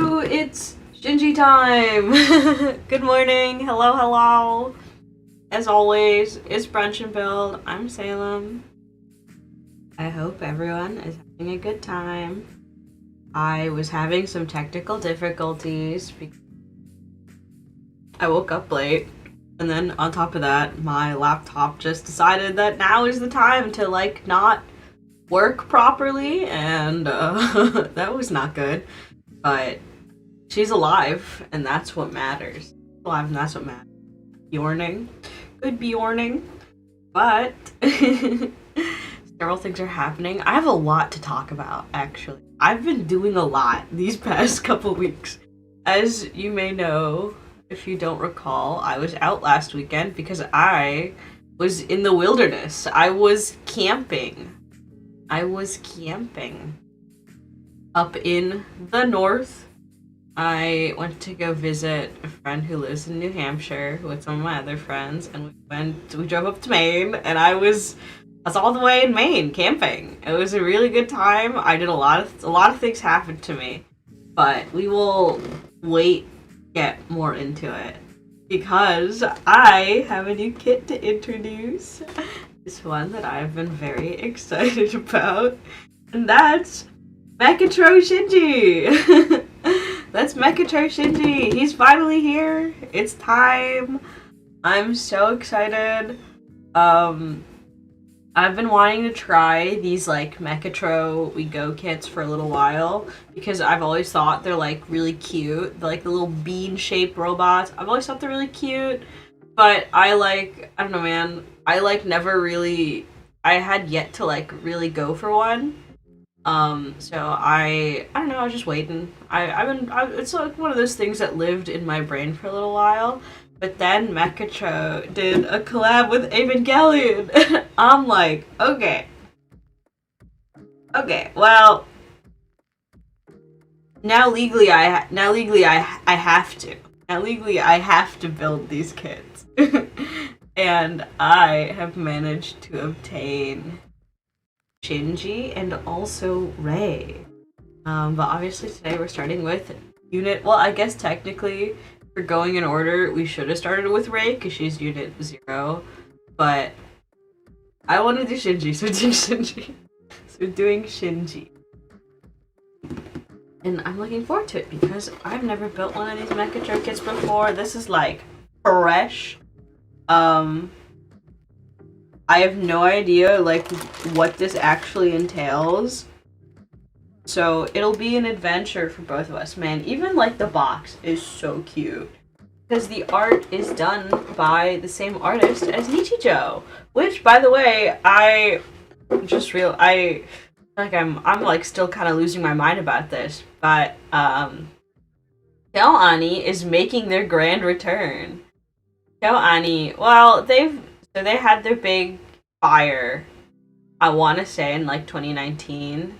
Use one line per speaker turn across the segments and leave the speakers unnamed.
Hello, it's Shinji time! Good morning, hello, hello! As always, it's Brunch and Build. I'm Salem. I hope everyone is having a good time. I was having some technical difficulties because I woke up late, and then on top of that, my laptop just decided that now is the time to, like, not work properly, and that was not good. But she's alive, and that's what matters. Alive, and that's what matters. Bjorning. Good Bjorning. But several things are happening. I have a lot to talk about, actually. I've been doing a lot these past couple weeks. As you may know, if you don't recall, I was out last weekend because I was in the wilderness. I was camping. Up in the north. I went to go visit a friend who lives in New Hampshire with some of my other friends, and we drove up to Maine, and I was all the way in Maine camping. It was a really good time. I did a lot of things happened to me, but we will wait to get more into it because I have a new kit to introduce. This one that I've been very excited about, and that's Mechatro Shinji! That's Mechatro Shinji! He's finally here! It's time! I'm so excited. I've been wanting to try these, like, MechatroWeGo kits for a little while because I've always thought they're, like, really cute. They're, like, the little bean-shaped robots. I've always thought they're really cute, but I don't know, man. I had yet to, like, really go for one. So I don't know, I was just waiting. It's like one of those things that lived in my brain for a little while, but then Mechatro did a collab with Evangelion. I'm like, okay, well, now legally I have to build these kits. And I have managed to obtain Shinji and also Rei. But obviously today we're starting with unit, well, I guess technically for going in order we should have started with Rei because she's unit 0, but I want to do Shinji, so we're doing Shinji. And I'm looking forward to it because I've never built one of these Mechatro kits before. This is like fresh. I have no idea, like, what this actually entails. So, it'll be an adventure for both of us, man. Even, like, the box is so cute. Because the art is done by the same artist as Nichijou. Which, by the way, I'm like, still kind of losing my mind about this. But, Ani is making their grand return. Ani, well, they had their big fire, I want to say, in, like, 2019.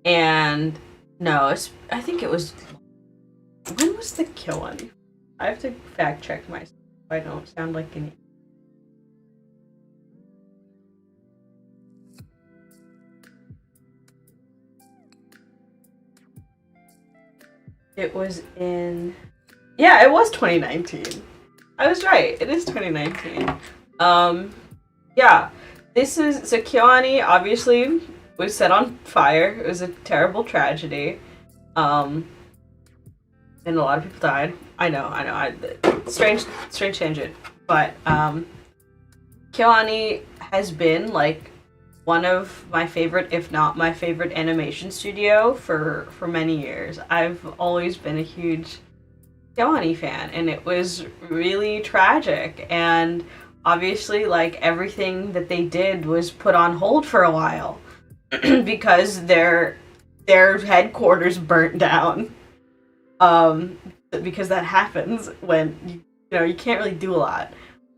And, no, I think it was... When was the Kyoani? I have to fact check myself so I don't sound like an... It was in... Yeah, it was 2019. I was right. It is 2019. Yeah. So Kyoani obviously was set on fire. It was a terrible tragedy. And a lot of people died. I know. Strange tangent. But, Kyoani has been, like, one of my favorite, if not my favorite, animation studio for many years. I've always been a huge Kyoani fan, and it was really tragic, and obviously, like, everything that they did was put on hold for a while because their headquarters burnt down, because that happens when you can't really do a lot.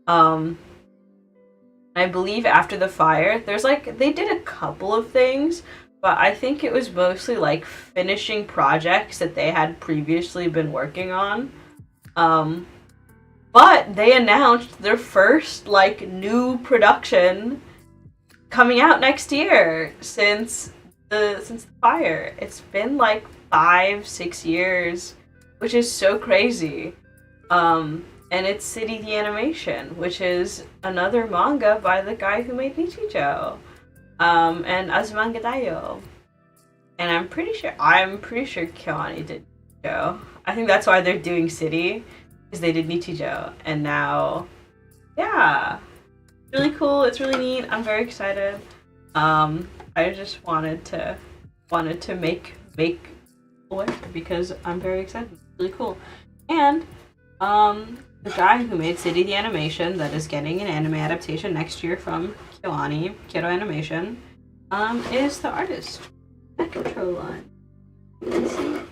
I believe after the fire they did a couple of things, but I think it was mostly, like, finishing projects that they had previously been working on. But they announced their first, like, new production coming out next year, since the fire. It's been like 5-6 years, which is so crazy. And it's City the Animation, which is another manga by the guy who made Nichijou, and Azumangadayo. And I'm pretty sure Kyoani did Nichijou. I think that's why they're doing City, because they did Nichijou, and now, yeah, really cool. It's really neat. I'm very excited. I just wanted to make aware because I'm very excited. It's really cool. And the guy who made City the Animation, that is getting an anime adaptation next year from Kyoani, Kyoto Animation, is the artist. Mechatro line.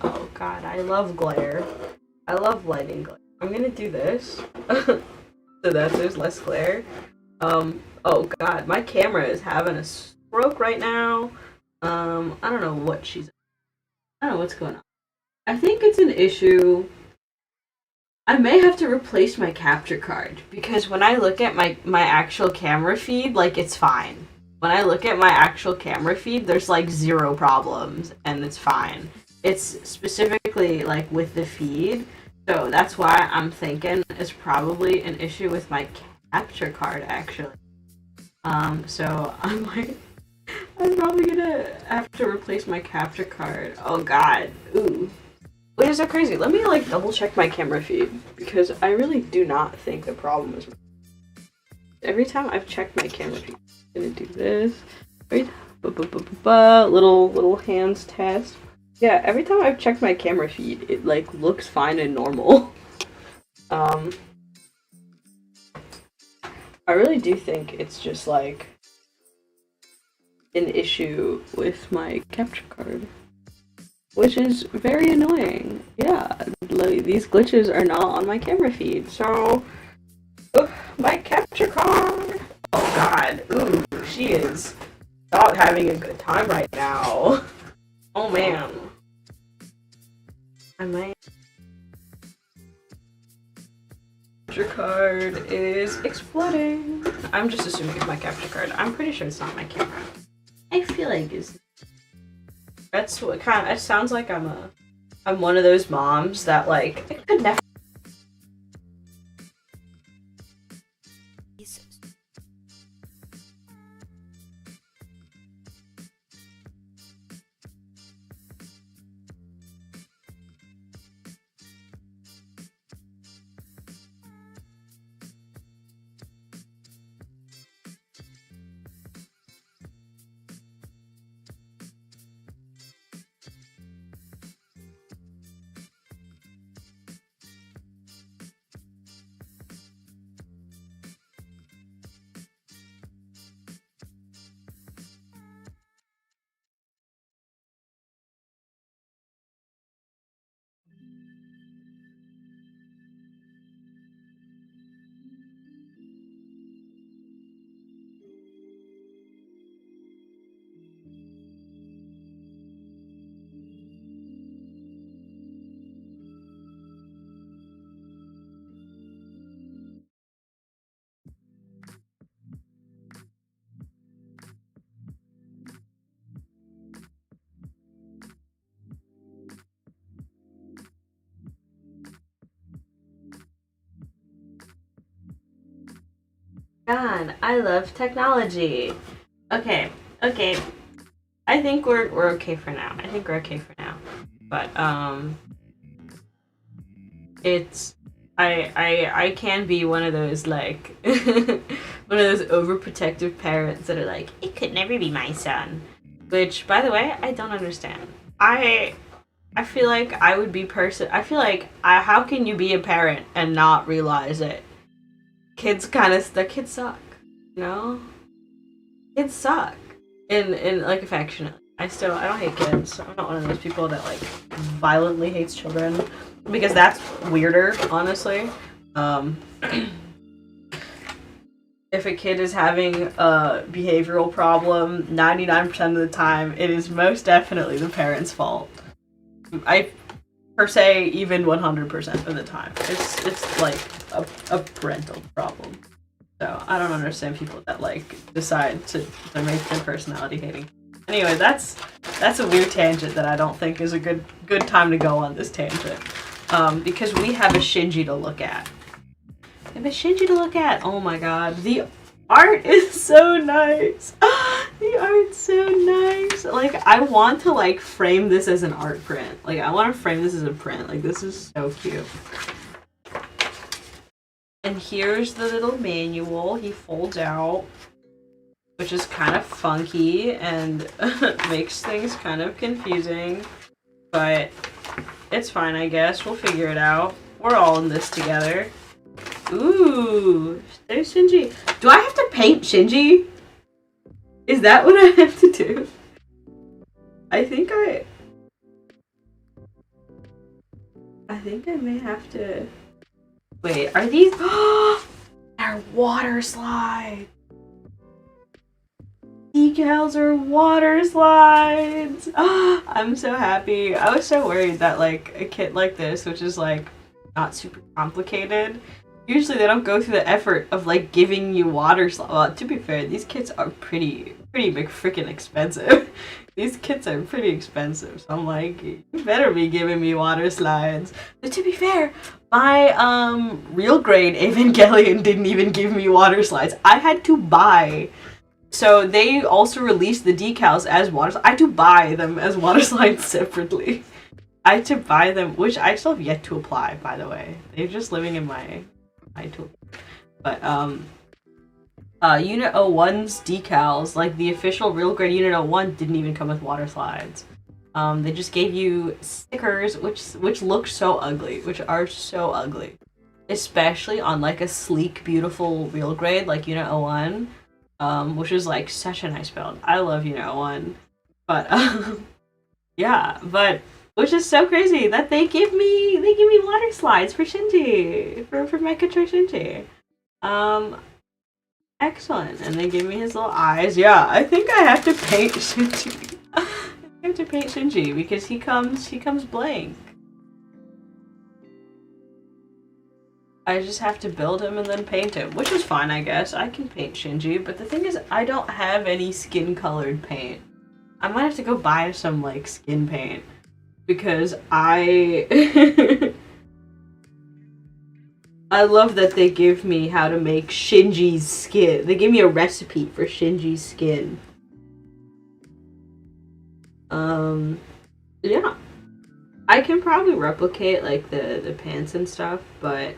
Oh god, I love glare. I love lighting glare. I'm gonna do this so that there's less glare. Oh god, my camera is having a stroke right now. I don't know what I don't know what's going on. I think it's an issue. I may have to replace my capture card because when I look at my actual camera feed, like, it's fine. When I look at my actual camera feed, there's like 0 problems and it's fine. It's specifically like with the feed, so that's why I'm thinking it's probably an issue with my capture card actually. So I'm probably gonna have to replace my capture card. Oh god, ooh. Wait, is that crazy? Let me like double check my camera feed because I really do not think the problem is. Every time I've checked my camera feed, I'm gonna do this. Right? Little hands test. Yeah, every time I've checked my camera feed, it like looks fine and normal. I really do think it's just like an issue with my capture card, which is very annoying. Yeah, like, these glitches are not on my camera feed, so my capture card. Oh god, ooh, she is not having a good time right now. Oh man, I might. Capture card is exploding. I'm just assuming it's my capture card. I'm pretty sure it's not my camera. I feel like it's. That's what kind of. It sounds like I'm one of those moms that like I could never. God, I love technology. Okay. I think we're okay for now. But it's I can be one of those like one of those overprotective parents that are like, it could never be my son. Which, by the way, I don't understand. I feel like I would be how can you be a parent and not realize it? The kids suck, you know? Kids suck. In like affectionately. I don't hate kids. I'm not one of those people that like violently hates children because that's weirder, honestly. If a kid is having a behavioral problem, 99% of the time, it is most definitely the parent's fault. I per se, even 100% of the time. It's like a parental problem. So I don't understand people that like decide to make their personality hating. Anyway, that's a weird tangent that I don't think is a good time to go on this tangent. Because we have a Shinji to look at. Oh my god. The art is so nice. The art's so nice. Like, I want to, like, frame this as an art print. Like, I want to frame this as a print. Like, this is so cute. And here's the little manual he folds out, which is kind of funky and makes things kind of confusing. But it's fine, I guess. We'll figure it out. We're all in this together. Ooh, there's Shinji. Do I have to paint Shinji? Is that what I have to do? I think I may have to... Wait, are these... They're water slides! Decals are water slides! I'm so happy. I was so worried that, like, a kit like this, which is, like, not super complicated, usually they don't go through the effort of, like, giving you water slides. Well, to be fair, these kits are pretty big freaking expensive. These kits are pretty expensive, so I'm like, you better be giving me water slides. But to be fair, my real grade Evangelion didn't even give me water slides. I had to buy. So they also released the decals as water slides. I had to buy them as water slides separately. I had to buy them, which I still have yet to apply, by the way. They're just living in my tool. But Unit 01's decals, like the official real grade Unit 01, didn't even come with water slides. They just gave you stickers, which look so ugly, which are so ugly. Especially on, like, a sleek, beautiful real grade, like Unit 01, which is, like, such a nice build. I love Unit 01. But, yeah, but, which is so crazy that they give me water slides for Shinji, for Mechatro Shinji. Excellent. And they give me his little eyes. Yeah, I think I have to paint Shinji. I have to paint Shinji because he comes blank. I just have to build him and then paint him, which is fine, I guess. I can paint Shinji, but the thing is, I don't have any skin-colored paint. I might have to go buy some, like, skin paint. Because I love that they give me how to make Shinji's skin. They give me a recipe for Shinji's skin. Yeah. I can probably replicate, like, the pants and stuff, but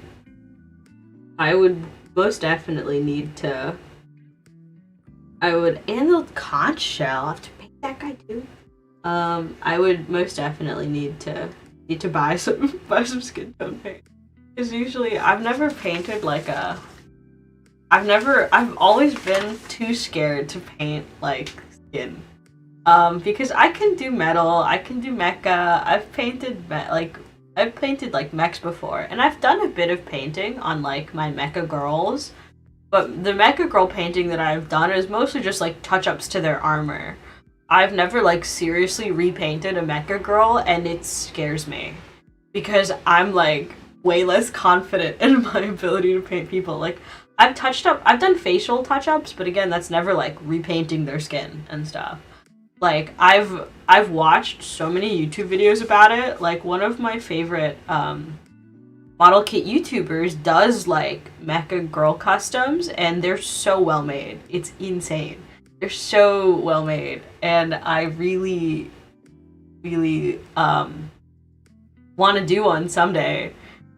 I would most definitely need to... and the conch shell. I have to paint that guy too. I would most definitely need to buy some skin tone paint. Because usually I've never painted like I've always been too scared to paint like skin. Because I can do metal, I can do mecha, I've painted like mechs before, and I've done a bit of painting on like my mecha girls, but the mecha girl painting that I've done is mostly just like touch-ups to their armor. I've never, like, seriously repainted a mecha girl, and it scares me. Because I'm, like, way less confident in my ability to paint people. Like, I've done facial touch-ups, but again, that's never, like, repainting their skin and stuff. Like, I've watched so many YouTube videos about it. Like, one of my favorite, model kit YouTubers does, like, mecha girl customs, and they're so well made. It's insane. They're so well made, and I really want to do one someday,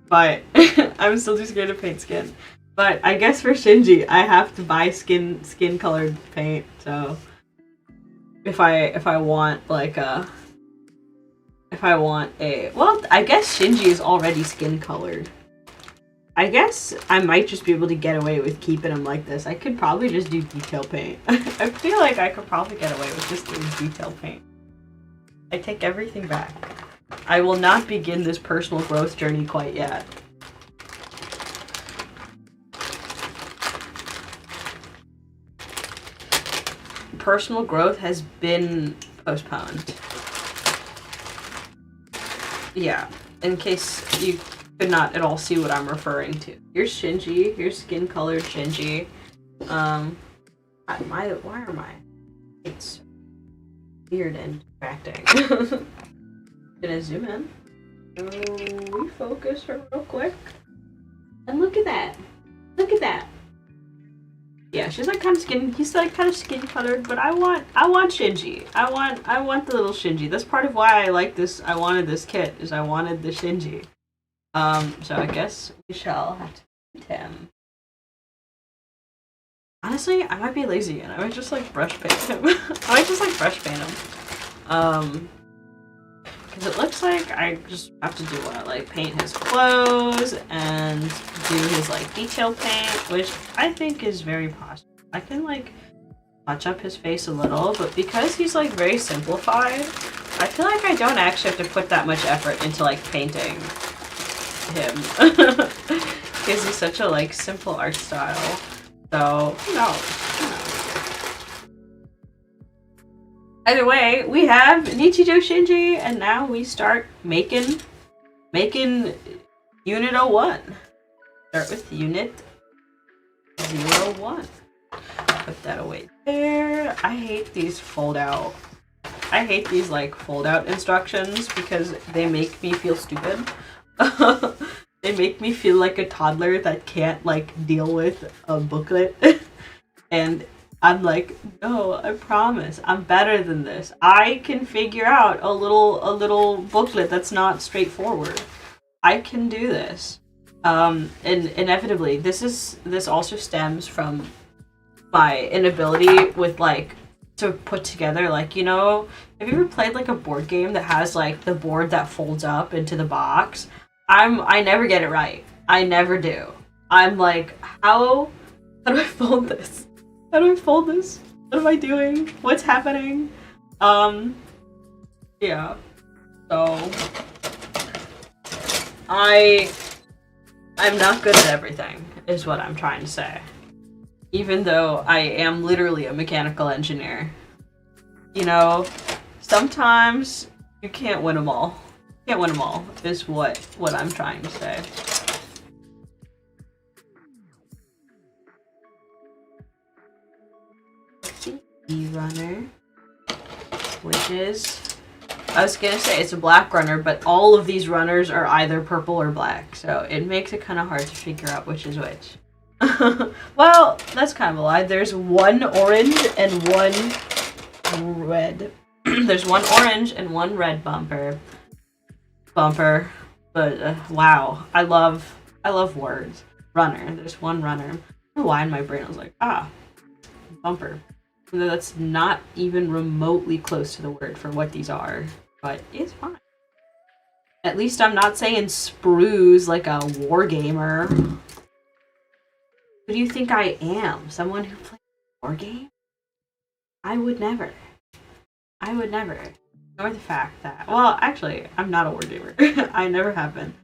but I'm still too scared to paint skin. But I guess for Shinji, I have to buy skin colored paint. So if I want like well, I guess Shinji is already skin colored. I guess I might just be able to get away with keeping him like this. I could probably just do detail paint. I feel like I could probably get away with just doing detail paint. I take everything back. I will not begin this personal growth journey quite yet. Personal growth has been postponed. Yeah, in case you could not at all see what I'm referring to. Here's Shinji. Here's skin-colored Shinji. Why are my... weird and distracting. Gonna zoom in. So we focus her real quick. And look at that. Look at that. Yeah, she's like kind of skin. He's like kind of skin colored, but I want Shinji. I want the little Shinji. That's part of why I like this. I wanted this kit is I wanted the Shinji. So I guess we shall have to paint him. Honestly, I might be lazy and I might just like brush paint him. I might just like brush paint him. Because it looks like I just have to do what? Like paint his clothes and do his like detail paint, which I think is very possible. I can like touch up his face a little, but because he's like very simplified, I feel like I don't actually have to put that much effort into like painting him. Because he's such a like simple art style. So, no. Either way, we have Nichijou Shinji, and now we start making Unit 01. Start with Unit 01. Put that away there. I hate these fold-out. I hate these like fold-out instructions because they make me feel stupid. They make me feel like a toddler that can't like deal with a booklet. And I'm like, no, I promise, I'm better than this. I can figure out a little booklet that's not straightforward. I can do this. And inevitably, this also stems from my inability with like to put together like, you know, have you ever played like a board game that has like the board that folds up into the box? I never get it right. I never do. I'm like, how do I fold this? How do I fold this? What am I doing? What's happening? Yeah. So I'm not good at everything, is what I'm trying to say. Even though I am literally a mechanical engineer. You know, sometimes you can't win them all. Can't win them all, is what I'm trying to say. Runner, which is, I was gonna say it's a black runner, but all of these runners are either purple or black, so it makes it kind of hard to figure out which is which. Well, that's kind of a lie. There's one orange and one red. There's one orange and one red bumper, but wow, I love words. Runner. There's one runner. I don't know why in my brain I was like, bumper. That's not even remotely close to the word for what these are, but it's fine. At least I'm not saying sprues like a war gamer. Who do you think I am? Someone who plays a war game? I would never. I would never. Nor the fact that, well, actually, I'm not a war gamer. I never have been.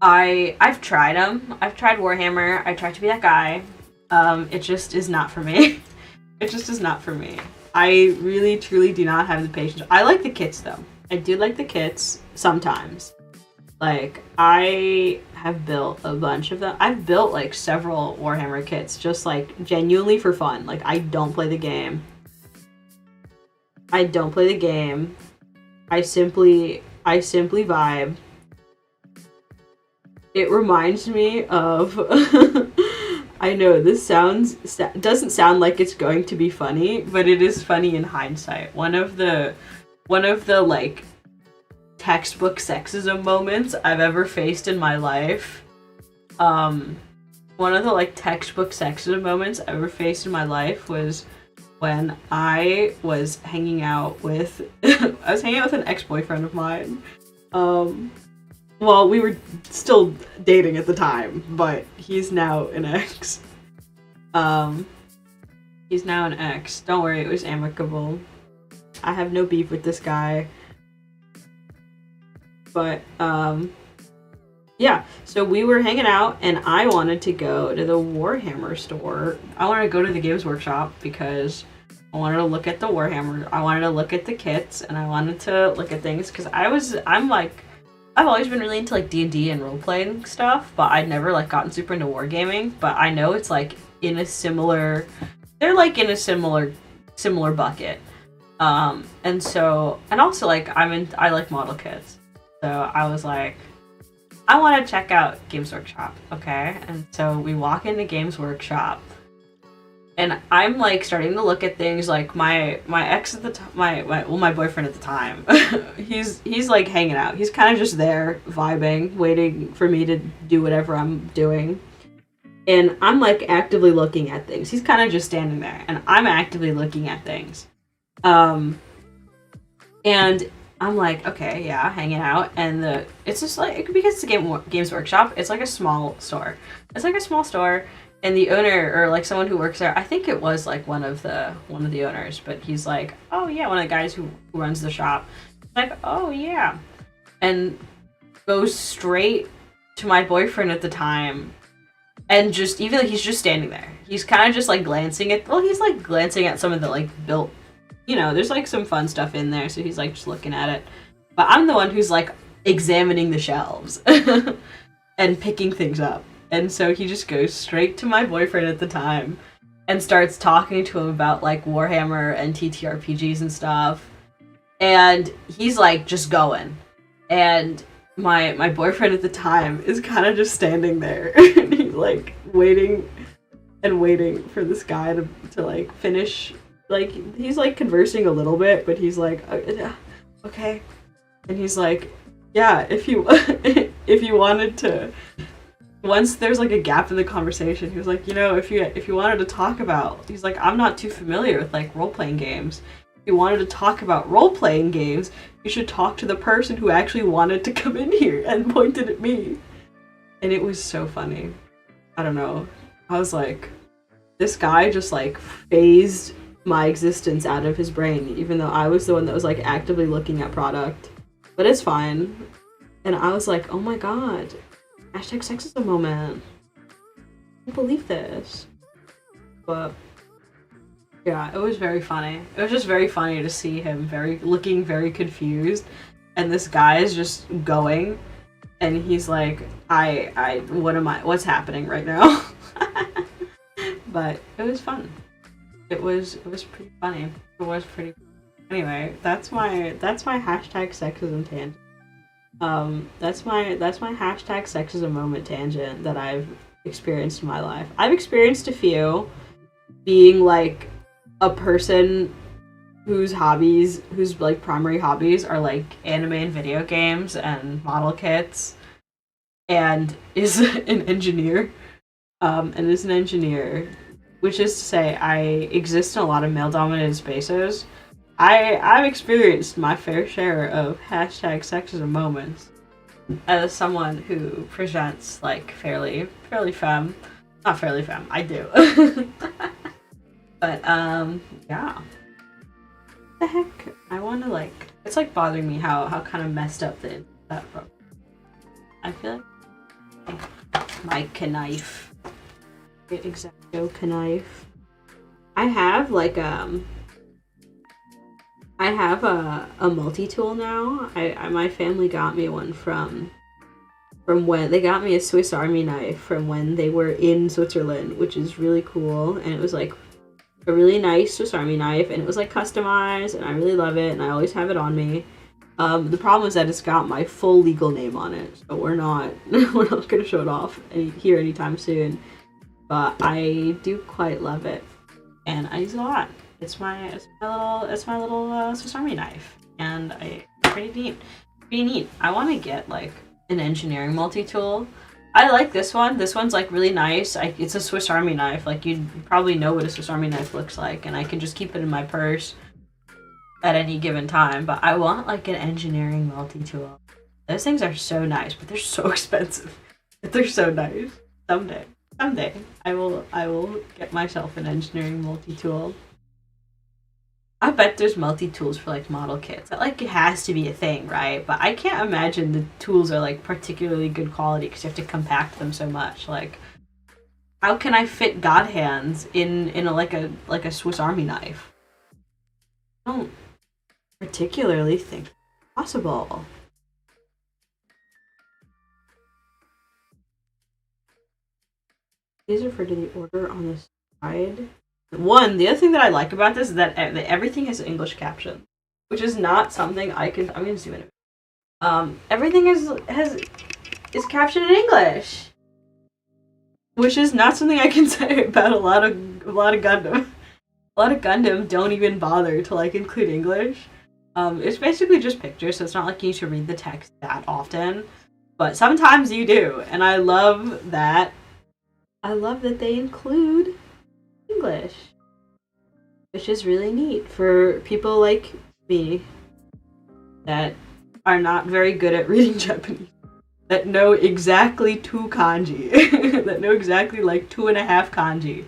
I've tried them. I've tried Warhammer. I tried to be that guy. It just is not for me. It just is not for me. I really, truly do not have the patience. I like the kits, though. I do like the kits sometimes. Like, I have built a bunch of them. I've built, like, several Warhammer kits just, like, genuinely for fun. Like, I don't play the game. I don't play the game. I simply vibe. It reminds me of... I know this doesn't sound like it's going to be funny, but it is funny in hindsight. One of the like textbook sexism moments I've ever faced in my life. One of the like textbook sexism moments I ever faced in my life was when I was hanging out with an ex-boyfriend of mine. Well, we were still dating at the time, but he's now an ex. He's now an ex. Don't worry, it was amicable. I have no beef with this guy. But, yeah. So we were hanging out, and I wanted to go to the Warhammer store. I wanted to go to the Games Workshop because I wanted to look at the Warhammer. I wanted to look at the kits, and I wanted to look at things because I've always been really into like D&D and role-playing stuff, but I'd never like gotten super into wargaming. But I know it's like in a similar they're like in a similar bucket. And also like I like model kits. So I was like, I want to check out Games Workshop, okay? And so we walk into Games Workshop, and I'm like starting to look at things like my ex at the time, my boyfriend at the time. he's like hanging out. He's kind of just there vibing, waiting for me to do whatever I'm doing. And I'm like actively looking at things. He's kind of just standing there, and I'm actively looking at things. And I'm like, okay, yeah, hanging out, and it's just like, because it's a Games Workshop, it's like a small store. It's like a small store, and the owner, or like someone who works there, I think it was like one of the owners, but he's like, oh yeah, one of the guys who runs the shop, like, oh yeah, and goes straight to my boyfriend at the time, and just even like he's just standing there. He's kind of just like glancing at. Well, he's like glancing at some of the like built. There's like some fun stuff in there, so he's like just looking at it. But I'm the one who's like examining the shelves and picking things up. And so he just goes straight to my boyfriend at the time and starts talking to him about like Warhammer and TTRPGs and stuff. And he's like just going. And my boyfriend at the time is kind of just standing there. And he's like waiting and waiting for this guy to like finish. Like, he's like conversing a little bit, but he's like, okay. And he's like, yeah, if you wanted to, once there's like a gap in the conversation, he was like, if you wanted to talk about, he's like, I'm not too familiar with like role-playing games. If you wanted to talk about role-playing games, you should talk to the person who actually wanted to come in here, and pointed at me. And it was so funny. I don't know. I was like, this guy just like phased my existence out of his brain, even though I was the one that was like actively looking at product. But it's fine. And I was like, oh my god, #sexism moment. I can't believe this. But yeah, it was very funny. It was just very funny to see him looking very confused, and this guy is just going, and he's like, what's happening right now? But it was fun. It was pretty funny. It was pretty. Anyway, that's my #sexism tangent. That's my #sexism moment tangent that I've experienced in my life. I've experienced a few, being like a person whose like primary hobbies are like anime and video games and model kits, and is an engineer. Which is to say, I exist in a lot of male-dominated spaces. I've experienced my fair share of #sexism moments as someone who presents like fairly femme. Not fairly femme, I do. But yeah. What the heck? I want to like, it's like bothering me how kind of messed up that program. I feel like my knife. Exacto knife. I have like I have a multi-tool now. My family got me one from when they got me a Swiss Army knife from when they were in Switzerland, which is really cool. And it was like a really nice Swiss Army knife, and it was like customized, and I really love it, and I always have it on me. The problem is that it's got my full legal name on it, so we're not gonna show it off here anytime soon. But I do quite love it, and I use it a lot. It's my little Swiss Army knife, and pretty neat. I want to get like an engineering multi-tool. I like this one. This one's like really nice. It's a Swiss Army knife. Like, you'd probably know what a Swiss Army knife looks like, and I can just keep it in my purse at any given time. But I want like an engineering multi-tool. Those things are so nice, but they're so expensive. But they're so nice. Someday, I will get myself an engineering multi-tool. I bet there's multi-tools for like model kits. Like, it has to be a thing, right? But I can't imagine the tools are like particularly good quality because you have to compact them so much. Like, how can I fit God hands in a Swiss Army knife? I don't particularly think it's possible. Please refer to the order on the side. the other thing that I like about this is that everything has English caption, which is not something I'm gonna zoom in. Everything is captioned in English, which is not something I can say about a lot of Gundam. A lot of Gundam don't even bother to like include English. It's basically just pictures, so it's not like you need to read the text that often. But sometimes you do, and I love that. I love that they include English, which is really neat for people like me that are not very good at reading Japanese, that know exactly 2 kanji, that know exactly like 2.5 kanji.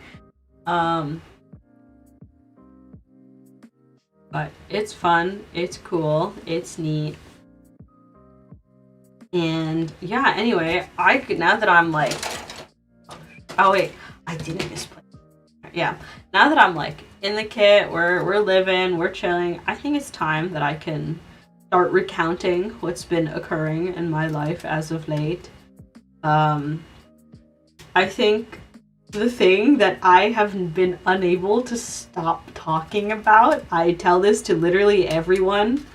But it's fun, it's cool, it's neat. And yeah, anyway, now that I'm like, oh wait, I didn't misplay. Yeah, now that I'm like in the kit, we're living, we're chilling, I think it's time that I can start recounting what's been occurring in my life as of late. I think the thing that I have been unable to stop talking about, I tell this to literally everyone.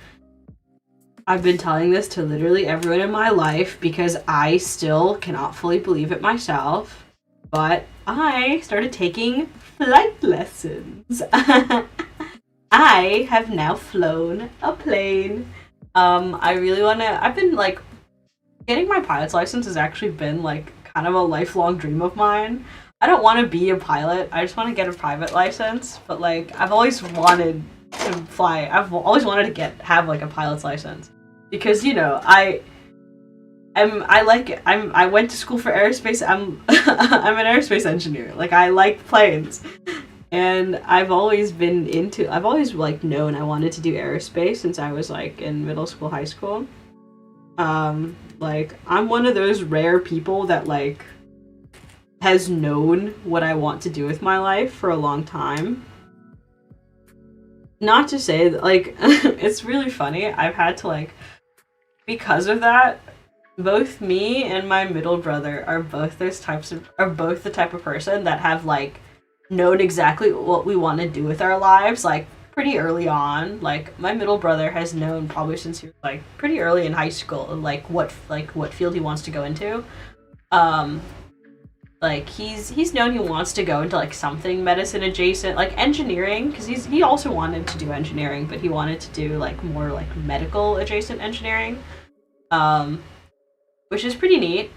I've been telling this to literally everyone in my life because I still cannot fully believe it myself. But I started taking flight lessons. I have now flown a plane. I really I've been like, getting my pilot's license has actually been like kind of a lifelong dream of mine. I don't want to be a pilot. I just want to get a private license. But like, I've always wanted to fly. I've always wanted to have like a pilot's license because, you know, I went to school for aerospace. I'm I'm an aerospace engineer. Like, I like planes. And I've always like known I wanted to do aerospace since I was like in middle school, high school. Like, I'm one of those rare people that like has known what I want to do with my life for a long time. Not to say that, like, it's really funny. I've had to like, because of that, both me and my middle brother are both the type of person that have like known exactly what we want to do with our lives, like pretty early on. Like, my middle brother has known probably since he was like pretty early in high school, like what field he wants to go into. Like, he's known he wants to go into like something medicine adjacent, like engineering, because he also wanted to do engineering, but he wanted to do like more like medical adjacent engineering, which is pretty neat.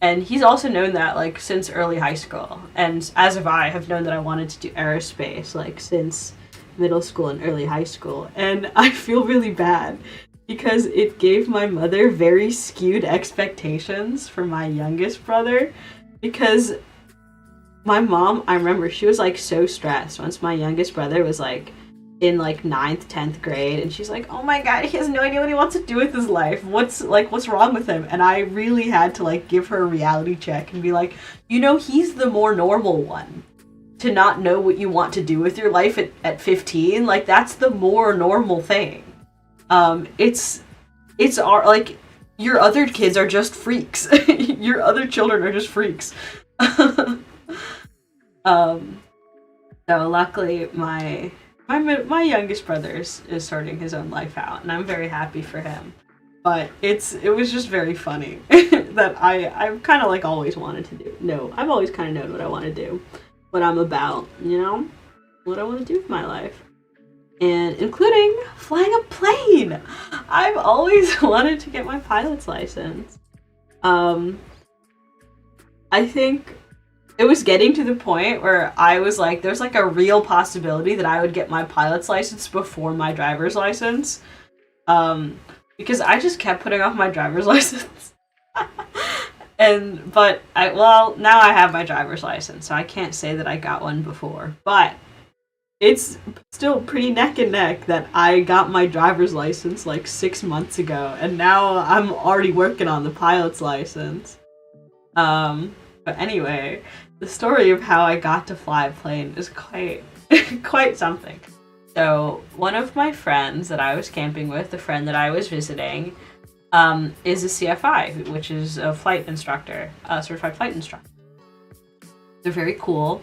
And he's also known that like since early high school, and as have I have known that I wanted to do aerospace like since middle school and early high school. And I feel really bad because it gave my mother very skewed expectations for my youngest brother, because my mom, I remember she was like so stressed once my youngest brother was like in like 9th, 10th grade, and she's like, oh my god, he has no idea what he wants to do with his life. What's wrong with him? And I really had to like give her a reality check and be like, you know, he's the more normal one to not know what you want to do with your life at 15. Like, that's the more normal thing. It's our, like, your other kids are just freaks. Your other children are just freaks. So luckily my youngest brother is starting his own life out, and I'm very happy for him. But it was just very funny that I've kind of like always wanted to do. No, I've always kind of known what I want to do, what I'm about, you know, what I want to do with my life, and including flying a plane. I've always wanted to get my pilot's license. I think it was getting to the point where I was like, there's like a real possibility that I would get my pilot's license before my driver's license. Because I just kept putting off my driver's license. But now I have my driver's license, so I can't say that I got one before. But it's still pretty neck and neck that I got my driver's license like 6 months ago, and now I'm already working on the pilot's license. But anyway, the story of how I got to fly a plane is quite something. So, one of my friends that I was camping with, the friend that I was visiting, is a CFI, which is a flight instructor, a certified flight instructor. They're very cool.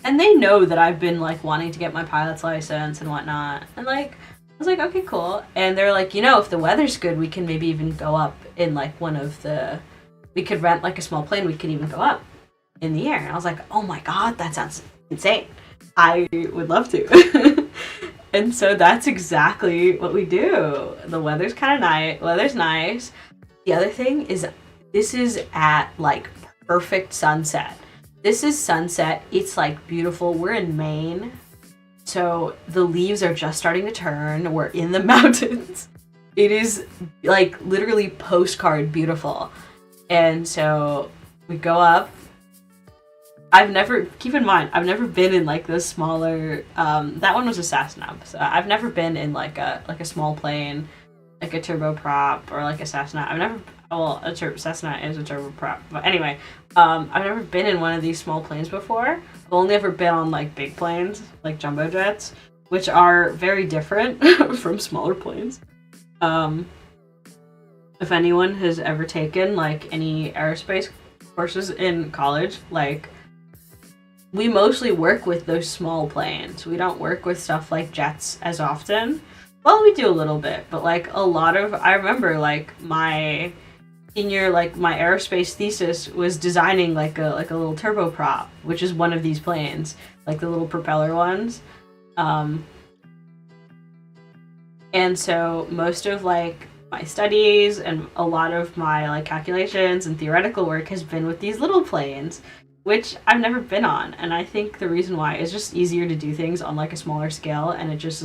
and they know that I've been like wanting to get my pilot's license and whatnot. And like I was like, okay, cool. And they're like, you know, if the weather's good, we can maybe even go up in like we could rent like a small plane. We could even go up in the air. And I was like, oh my God, that sounds insane. I would love to. And so that's exactly what we do. The weather's kind of nice. Weather's nice. The other thing is, this is at like perfect sunset. This is sunset. It's like beautiful. We're in Maine. So the leaves are just starting to turn. We're in the mountains. It is like literally postcard beautiful. And so we go up. Keep in mind, I've never been in like the smaller, that one was a Cessna. So I've never been in like a small plane, like a turboprop or like a Cessna. Cessna is a turboprop. But anyway, I've never been in one of these small planes before. I've only ever been on like big planes, like jumbo jets, which are very different from smaller planes. If anyone has ever taken like any aerospace courses in college, like we mostly work with those small planes. We don't work with stuff like jets as often. Well, we do a little bit, but like I remember like my senior, like my aerospace thesis was designing like a little turboprop, which is one of these planes, like the little propeller ones. And so most of like my studies and a lot of my like calculations and theoretical work has been with these little planes, which I've never been on. And I think the reason why is just easier to do things on like a smaller scale, and it just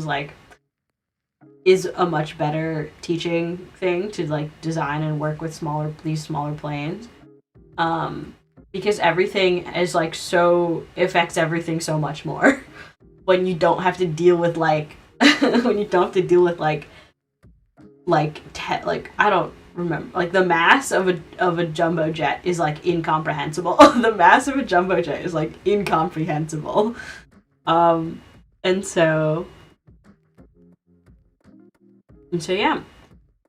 is a much better teaching thing to like design and work with these smaller planes. Because everything is like affects everything so much more when you don't have to deal with like I don't remember, like the mass of a jumbo jet is like incomprehensible. The mass of a jumbo jet is like incomprehensible. And so yeah,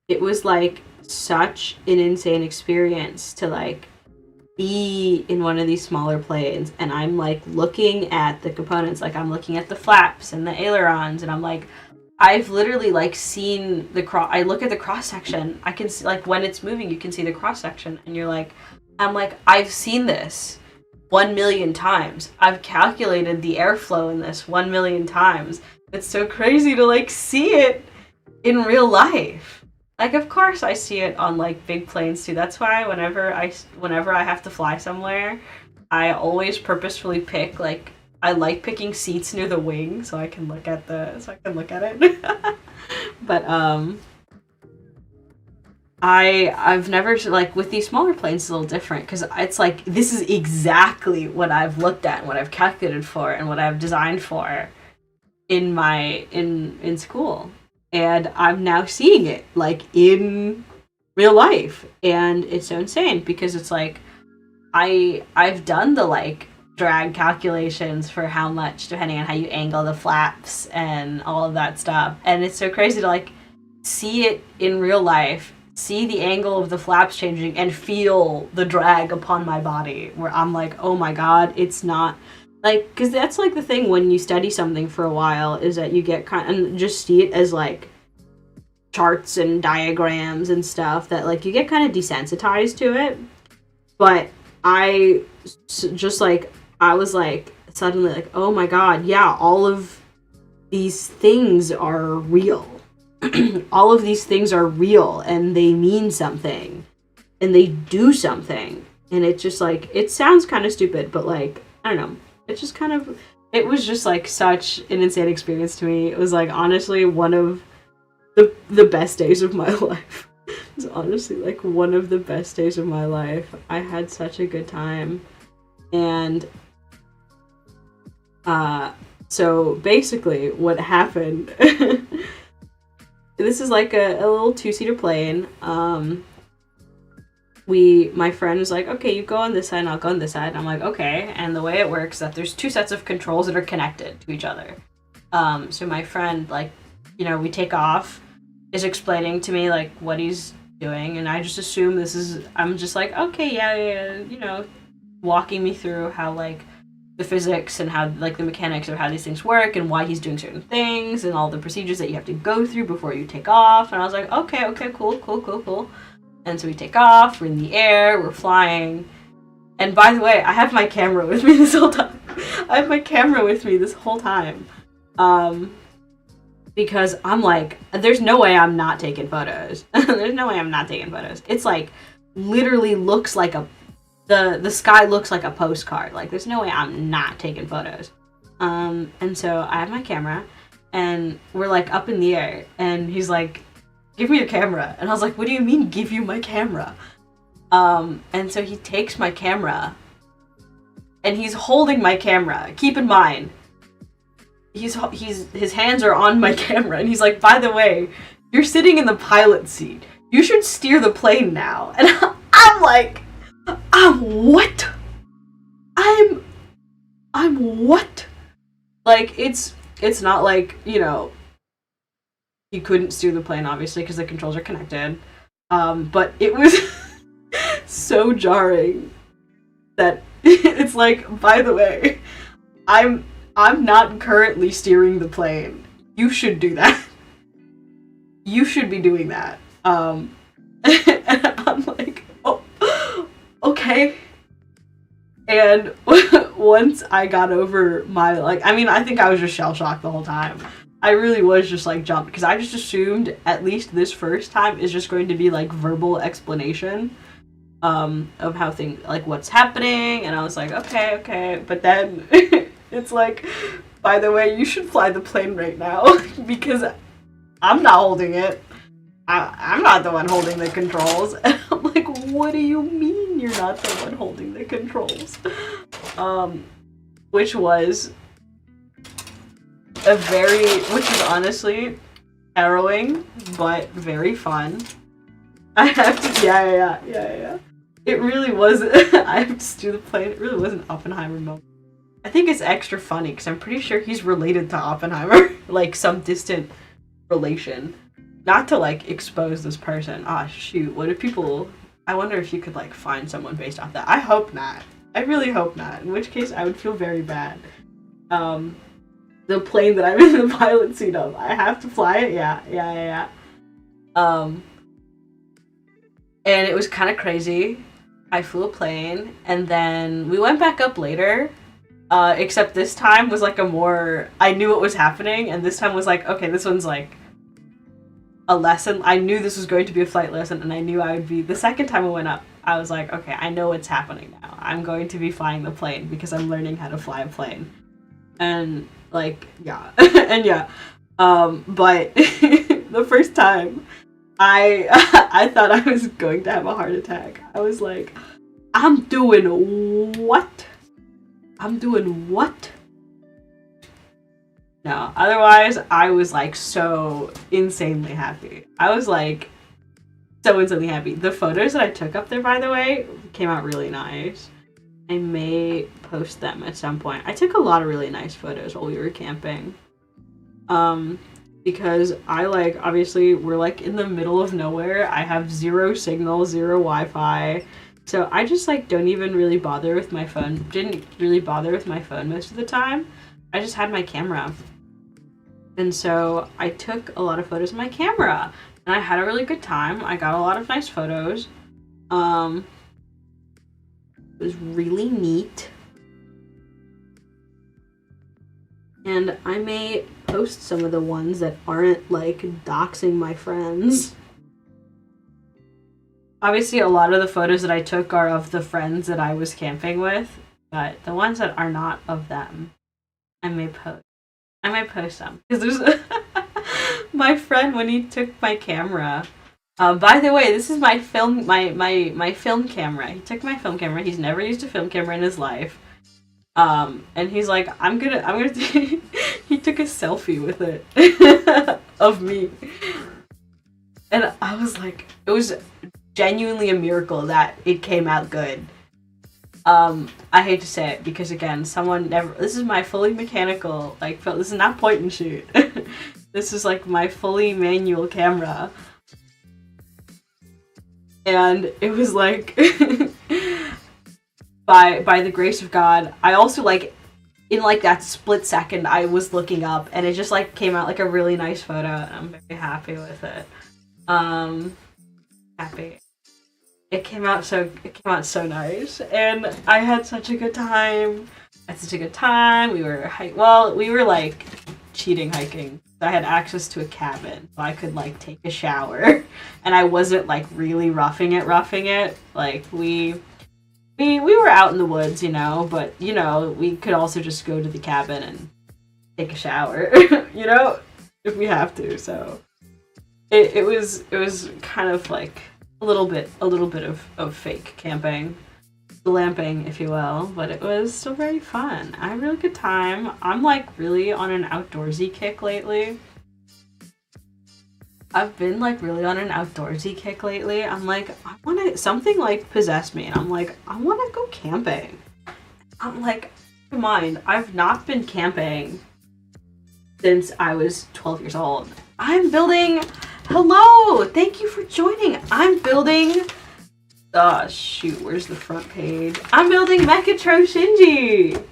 it was like such an insane experience to like be in one of these smaller planes, and I'm like looking at the components, like I'm looking at the flaps and the ailerons, and I'm like, I've literally like seen I look at the cross section. I can see like when it's moving, you can see the cross section, and I'm like, I've seen this 1 million times. I've calculated the airflow in this 1 million times. It's so crazy to like see it in real life. Like, of course I see it on like big planes too. That's why whenever I have to fly somewhere, I always purposefully pick like, I like picking seats near the wing so I can look at it. But I've never, like with these smaller planes it's a little different, because it's like this is exactly what I've looked at and what I've calculated for and what I've designed for in school, and I'm now seeing it like in real life, and it's so insane because it's like I've done the like drag calculations for how much, depending on how you angle the flaps and all of that stuff, and it's so crazy to like see it in real life, see the angle of the flaps changing, and feel the drag upon my body, where I'm like, oh my God, it's not like, because that's like the thing when you study something for a while, is that you get and just see it as like charts and diagrams and stuff, that like you get kind of desensitized to it. But I was like suddenly like, oh my God, yeah, all of these things are real. All of these things are real, and they mean something, and they do something. And it just like, it sounds kind of stupid, but like, I don't know, it just kind of, it was just like such an insane experience to me. It was like honestly one of the best days of my life. It was honestly like one of the best days of my life. I had such a good time. And so basically what happened, this is like a little 2-seater plane. My friend was like, okay, you go on this side and I'll go on this side. And I'm like, okay. And the way it works is that there's 2 sets of controls that are connected to each other. So my friend, like, you know, we take off, is explaining to me like what he's doing, and I just assume I'm just like, okay, yeah, you know, walking me through how like the physics and how, like, the mechanics of how these things work and why he's doing certain things and all the procedures that you have to go through before you take off. And I was like, okay, cool. And so we take off, we're in the air, we're flying. And by the way, I have my camera with me this whole time. Because I'm like, there's no way I'm not taking photos. It's like, literally looks like the sky looks like a postcard. Like, there's no way I'm not taking photos. And so I have my camera, and we're like up in the air, and he's like, give me your camera. And I was like, what do you mean, give you my camera? And so he takes my camera, and he's holding my camera. Keep in mind, his hands are on my camera, and he's like, by the way, you're sitting in the pilot seat. You should steer the plane now. And I'm like, what? I'm what? Like, it's not like, you know, he couldn't steer the plane, obviously, because the controls are connected. But it was so jarring that it's like, by the way, I'm not currently steering the plane. You should do that. You should be doing that. And I'm like, oh, okay. And once I got over my, like, I mean, I think I was just shell-shocked the whole time. I really was just, like, jumped, because I just assumed, at least this first time, is just going to be, like, verbal explanation of how things, like, what's happening, and I was like, okay, but then it's like, by the way, you should fly the plane right now, because I'm not holding it. I'm not the one holding the controls. And I'm like, what do you mean you're not the one holding the controls? Which was which is honestly harrowing, but very fun. I have to, yeah. It really was, I have to steer the plane. It really was an Oppenheimer moment. I think it's extra funny, because I'm pretty sure he's related to Oppenheimer. Like, some distant relation. Not to, like, expose this person. Ah, shoot, what if people... I wonder if you could, like, find someone based off that. I hope not. I really hope not. In which case, I would feel very bad. The plane that I'm in the pilot seat of, I have to fly it? Yeah. And it was kind of crazy. I flew a plane, and then we went back up later. Except this time was, like, I knew what was happening, and this time was like, okay, this one's, like, a lesson. I knew this was going to be a flight lesson, and I knew I would be... The second time I went up, I was like, okay, I know what's happening now. I'm going to be flying the plane, because I'm learning how to fly a plane. And, like, yeah. And yeah. But the first time, I thought I was going to have a heart attack. I was like, I'm doing what? No, otherwise, I was, like, so insanely happy. I was, like, so insanely happy. The photos that I took up there, by the way, came out really nice. I may post them at some point. I took a lot of really nice photos while we were camping. Because obviously, we're, like, in the middle of nowhere. I have zero signal, zero Wi-Fi. So I just, like, don't even really bother with my phone. Didn't really bother with my phone most of the time. I just had my camera. And so I took a lot of photos with my camera. And I had a really good time. I got a lot of nice photos. It was really neat. And I may post some of the ones that aren't, like, doxing my friends. Obviously, a lot of the photos that I took are of the friends that I was camping with, but the ones that are not of them, I may post. I might post them. Because there's my friend, when he took my camera, by the way, this is my film, my film camera. He took my film camera. He's never used a film camera in his life. And he's like, I'm gonna he took a selfie with it of me. And I was like, it was genuinely a miracle that it came out good. I hate to say it, because again, this is my fully mechanical, like, this is not point and shoot. This is, like, my fully manual camera. And it was like, by the grace of God, I also, like, in like that split second I was looking up, and it just like came out like a really nice photo, and I'm very happy with it. Happy. It came out so nice, and I had such a good time. We were like cheating hiking. I had access to a cabin, so I could like take a shower, and I wasn't like really roughing it. Like we were out in the woods, you know, but you know, we could also just go to the cabin and take a shower, you know, if we have to. So it was kind of like a little bit of fake camping, glamping, if you will, but it was still very fun. I had a really good time. I'm like really on an outdoorsy kick lately. I'm like, something like possessed me, and I'm like, I want to go camping. I'm like, mind, I've not been camping since I was 12 years old. Hello, thank you for joining. I'm building, shoot, where's the front page? I'm building Mechatro Shinji.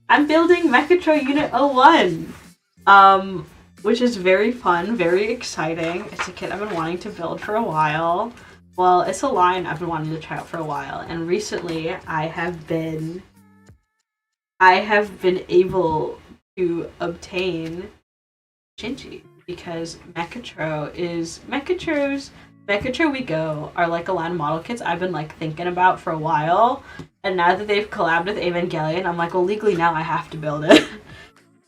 I'm building Mechatro Unit 01. Which is very fun, very exciting. It's a kit I've been wanting to build for a while. Well, it's a line I've been wanting to try out for a while, and recently I have been able to obtain Shinji, because MechatroWeGo are like a line of model kits I've been like thinking about for a while, and now that they've collabed with Evangelion, I'm like, well, legally now I have to build it.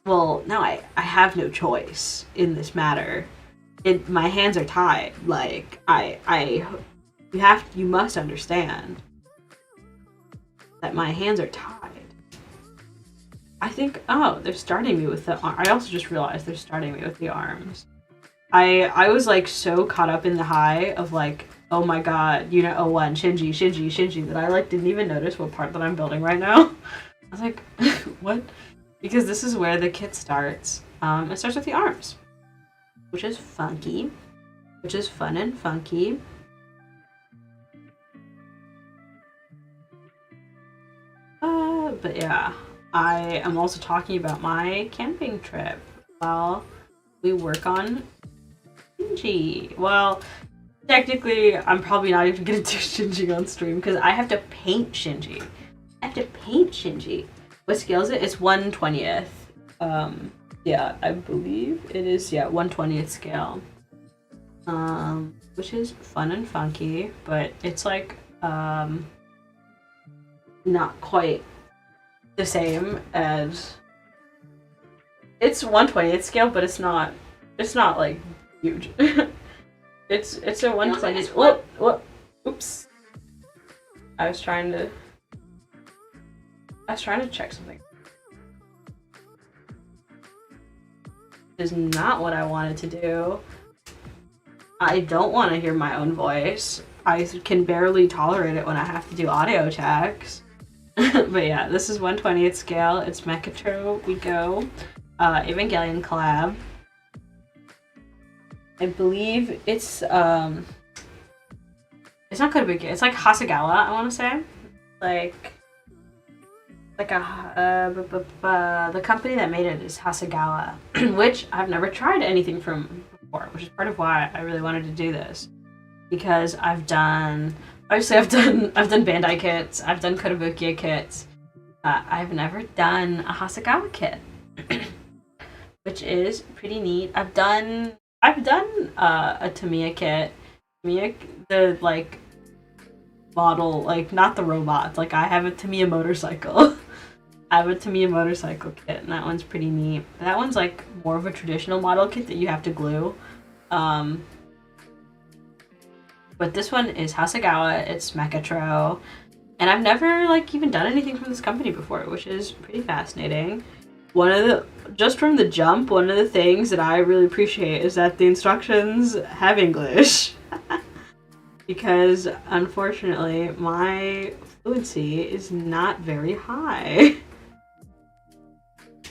Well, now I have no choice in this matter. My hands are tied. Like, you must understand that my hands are tied. I think, they're starting me with the arm. I also just realized they're starting me with the arms. I was like so caught up in the high of like, oh my god, Unit 01, Shinji, that I like didn't even notice what part that I'm building right now. I was like, what? Because this is where the kit starts. It starts with the arms, which is funky, which is fun and funky. But yeah, I am also talking about my camping trip while we work on Shinji. Well, technically, I'm probably not even gonna do Shinji on stream because I have to paint Shinji. What scale is it? It's 1/20th. Yeah, I believe it is, 1/20th scale. Which is fun and funky, but it's like, not quite the same as... It's 1/20th scale, but it's not like, huge. It's a 1/20th... Whoop! Oops. I was trying to check something. This is not what I wanted to do. I don't want to hear my own voice. I can barely tolerate it when I have to do audio checks. But yeah, this is 1/20th scale. It's MechatroWeGo, Evangelion collab. I believe it's not Kotobuki. It's like Hasegawa, I want to say. The company that made it is Hasegawa, which I've never tried anything from before, which is part of why I really wanted to do this, because I've done Bandai kits, I've done Kotobukiya kits, I've never done a Hasegawa kit, which is pretty neat. I've done a Tamiya kit, the like model, like not the robots. Like I have a Tamiya motorcycle. I have a Tamiya motorcycle kit, and that one's pretty neat. That one's like more of a traditional model kit that you have to glue. But this one is Hasegawa. It's Mechatro, and I've never like even done anything from this company before, which is pretty fascinating. Just from the jump, one of the things that I really appreciate is that the instructions have English. Because unfortunately my fluency is not very high.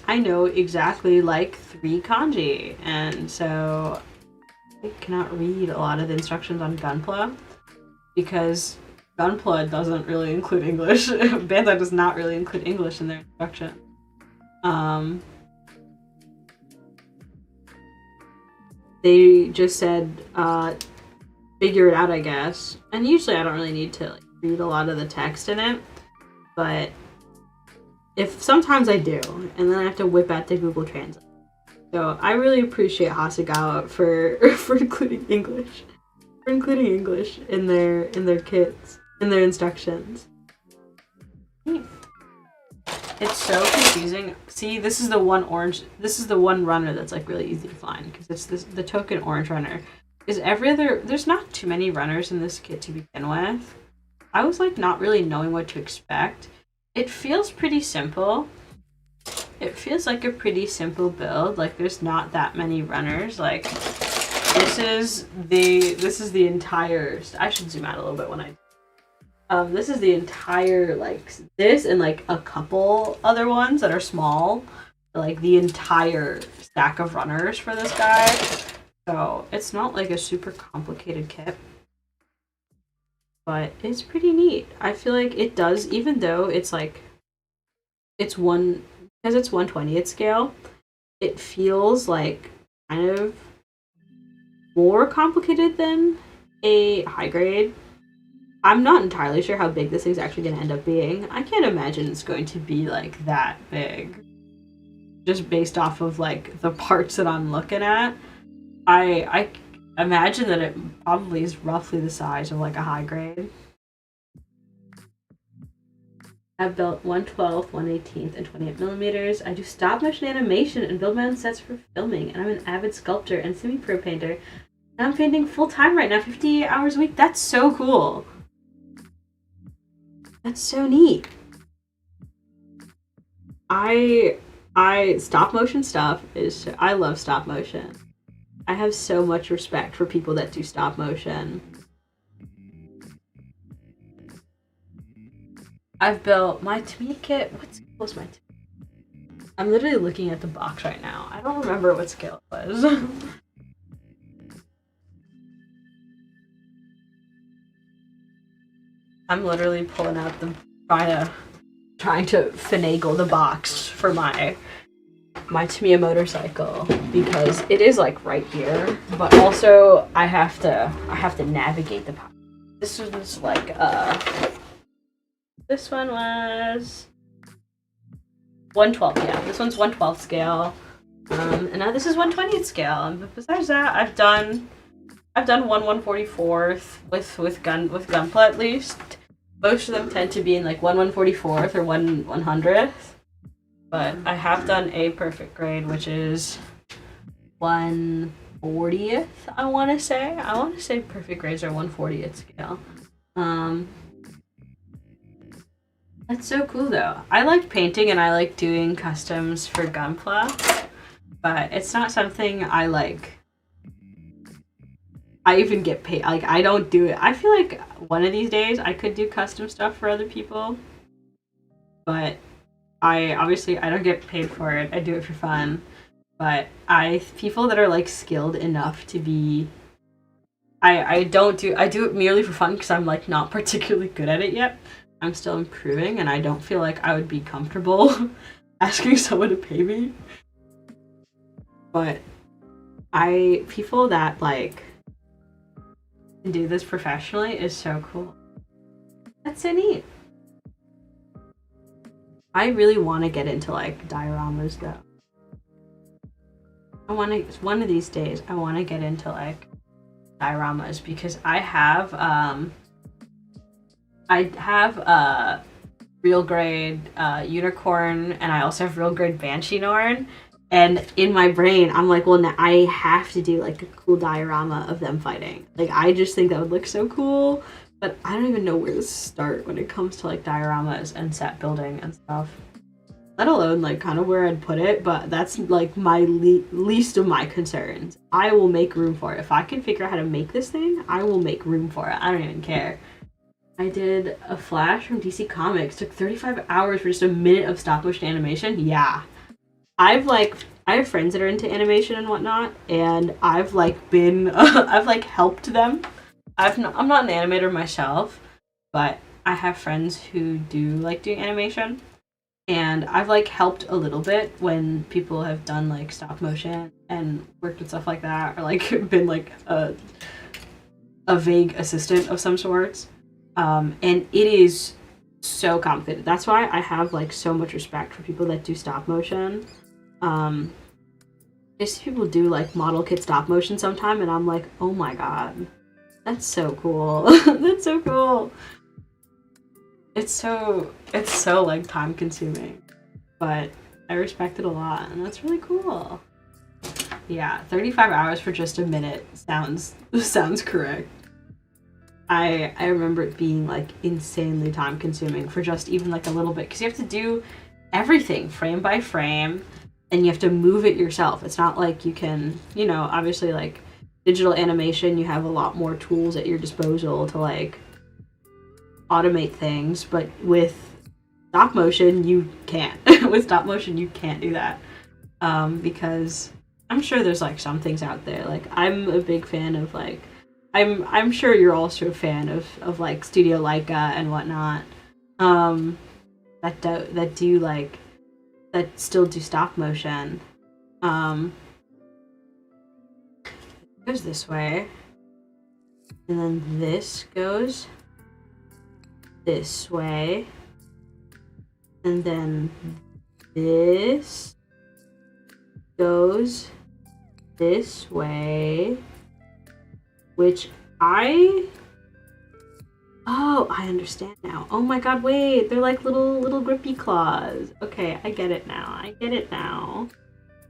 I know exactly like 3 kanji, and so I cannot read a lot of the instructions on Gunpla because Gunpla doesn't really include English. Bandai does not really include English in their instruction. They just said, figure it out, I guess. And usually I don't really need to like, read a lot of the text in it, but if sometimes I do, and then I have to whip out the Google Translate. So I really appreciate Hasegawa for including English, in their kits, in their instructions. It's so confusing. See, this is the one runner that's like really easy to find because it's the token orange runner. Is there's not too many runners in this kit to begin with. I was like not really knowing what to expect. It feels pretty simple. It feels like a pretty simple build. Like there's not that many runners. Like this is the entire. I should zoom out a little bit when I. This is the entire like this and like a couple other ones that are small. Like the entire stack of runners for this guy. So it's not like a super complicated kit. But it's pretty neat. I feel like it does, even though it's like, because it's 1/20th scale, it feels like kind of more complicated than a high grade. I'm not entirely sure how big this thing's actually going to end up being. I can't imagine it's going to be like that big. Just based off of like the parts that I'm looking at. I imagine that it probably is roughly the size of like a high grade. I've built 1/12, 1/18, and 28 millimeters. I do stop motion animation and build my own sets for filming, and I'm an avid sculptor and semi-pro painter. And I'm painting full time right now, 58 hours a week. That's so cool. That's so neat. I stop motion stuff I love stop motion. I have so much respect for people that do stop motion. I've built my Tamiya kit. What scale was my Tamiya? I'm literally looking at the box right now. I don't remember what scale it was. I'm literally pulling out trying to finagle the box for my Tamiya motorcycle because it is like right here, but also I have to navigate the box. This was like this one was 1/12, yeah. This one's 1/12 scale. And now this is 1/20th scale. And besides that, I've done 1/144th with gunpla at least. Most of them tend to be in like 1/144th or 1/100th. But I have done a perfect grade, which is 1/40th, I wanna say. I wanna say perfect grades are 1/40th scale. That's so cool though. I like painting and I like doing customs for gunpla, but it's not something I like. I even get paid. Like I don't do it. I feel like one of these days I could do custom stuff for other people, but I don't get paid for it. I do it for fun. But people that are like skilled enough to be, I do it merely for fun because I'm like not particularly good at it yet. I'm still improving and I don't feel like I would be comfortable asking someone to pay me. But people that like can do this professionally is so cool. That's so neat. I really want to get into like dioramas though. One of these days I want to get into like dioramas because I have real grade unicorn and I also have real grade banshee norn, and in my brain I'm like, well, now I have to do like a cool diorama of them fighting. Like I just think that would look so cool, but I don't even know where to start when it comes to like dioramas and set building and stuff, let alone like kind of where I'd put it. But that's like my least of my concerns. I will make room for it. If I can figure out how to make this thing, I will make room for it. I don't even care. I did a Flash from DC Comics. Took 35 hours for just a minute of stop motion animation. Yeah. I have friends that are into animation and whatnot, and I've like been, I've like helped them. I'm not an animator myself, but I have friends who do like doing animation. And I've like helped a little bit when people have done like stop motion and worked with stuff like that, or like been like a vague assistant of some sorts. And it is so complicated. That's why I have like so much respect for people that do stop motion. I see people do like model kit stop motion sometime, and I'm like, oh my god, that's so cool. That's so cool. It's so like time consuming, but I respect it a lot, and that's really cool. Yeah, 35 hours for just a minute sounds correct. I remember it being like insanely time consuming for just even like a little bit, because you have to do everything frame by frame, and you have to move it yourself. It's not like you can, you know, obviously like digital animation, you have a lot more tools at your disposal to like automate things, but with stop motion you can't. With stop motion you can't do that, because I'm sure there's like some things out there. Like I'm a big fan of like I'm sure you're also a fan of like Studio Leica and whatnot, that do like that still do stop motion. It goes this way, and then this goes this way, and then this goes this way, which I understand now. Oh my god, wait, they're like little grippy claws. Okay, I get it now.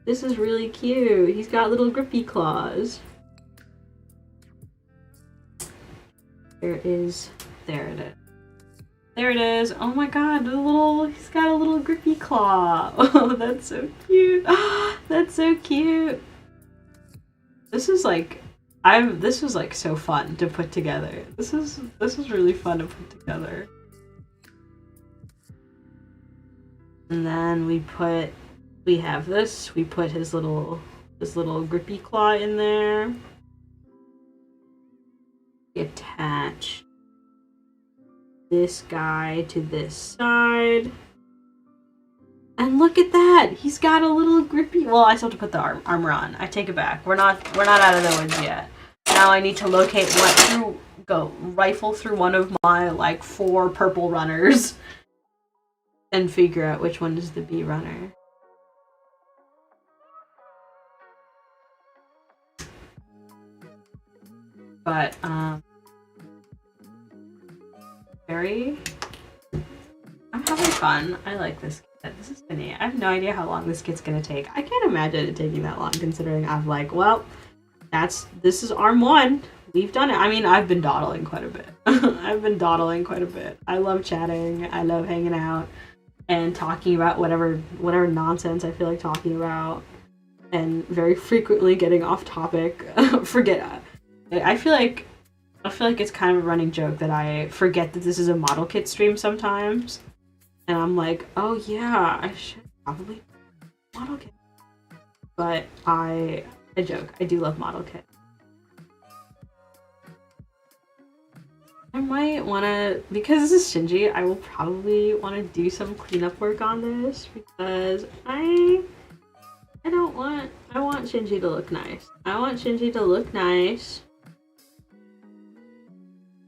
This is really cute. He's got little grippy claws. There it is. There it is. Oh my god, he's got a little grippy claw. Oh, that's so cute. That's so cute. This was like so fun to put together. This was really fun to put together. And then we put his little grippy claw in there. Attach this guy to this side. And look at that! He's got a little grippy... Well, I still have to put the armor on. I take it back. We're not out of the woods yet. Now I need to rifle through one of my, like, 4 purple runners and figure out which one is the B runner. But, I'm having fun. I like this kit. This is funny. I have no idea how long this kit's gonna take. I can't imagine it taking that long, considering I've like, well, this is arm 1. We've done it. I mean, I've been dawdling quite a bit. I love chatting. I love hanging out and talking about whatever nonsense I feel like talking about, and very frequently getting off topic. I feel like it's kind of a running joke that I forget that this is a model kit stream sometimes. And I'm like, oh yeah, I should probably model kit. But I joke, I do love model kit. I might wanna, because this is Shinji, I will probably wanna do some cleanup work on this, because I want Shinji to look nice.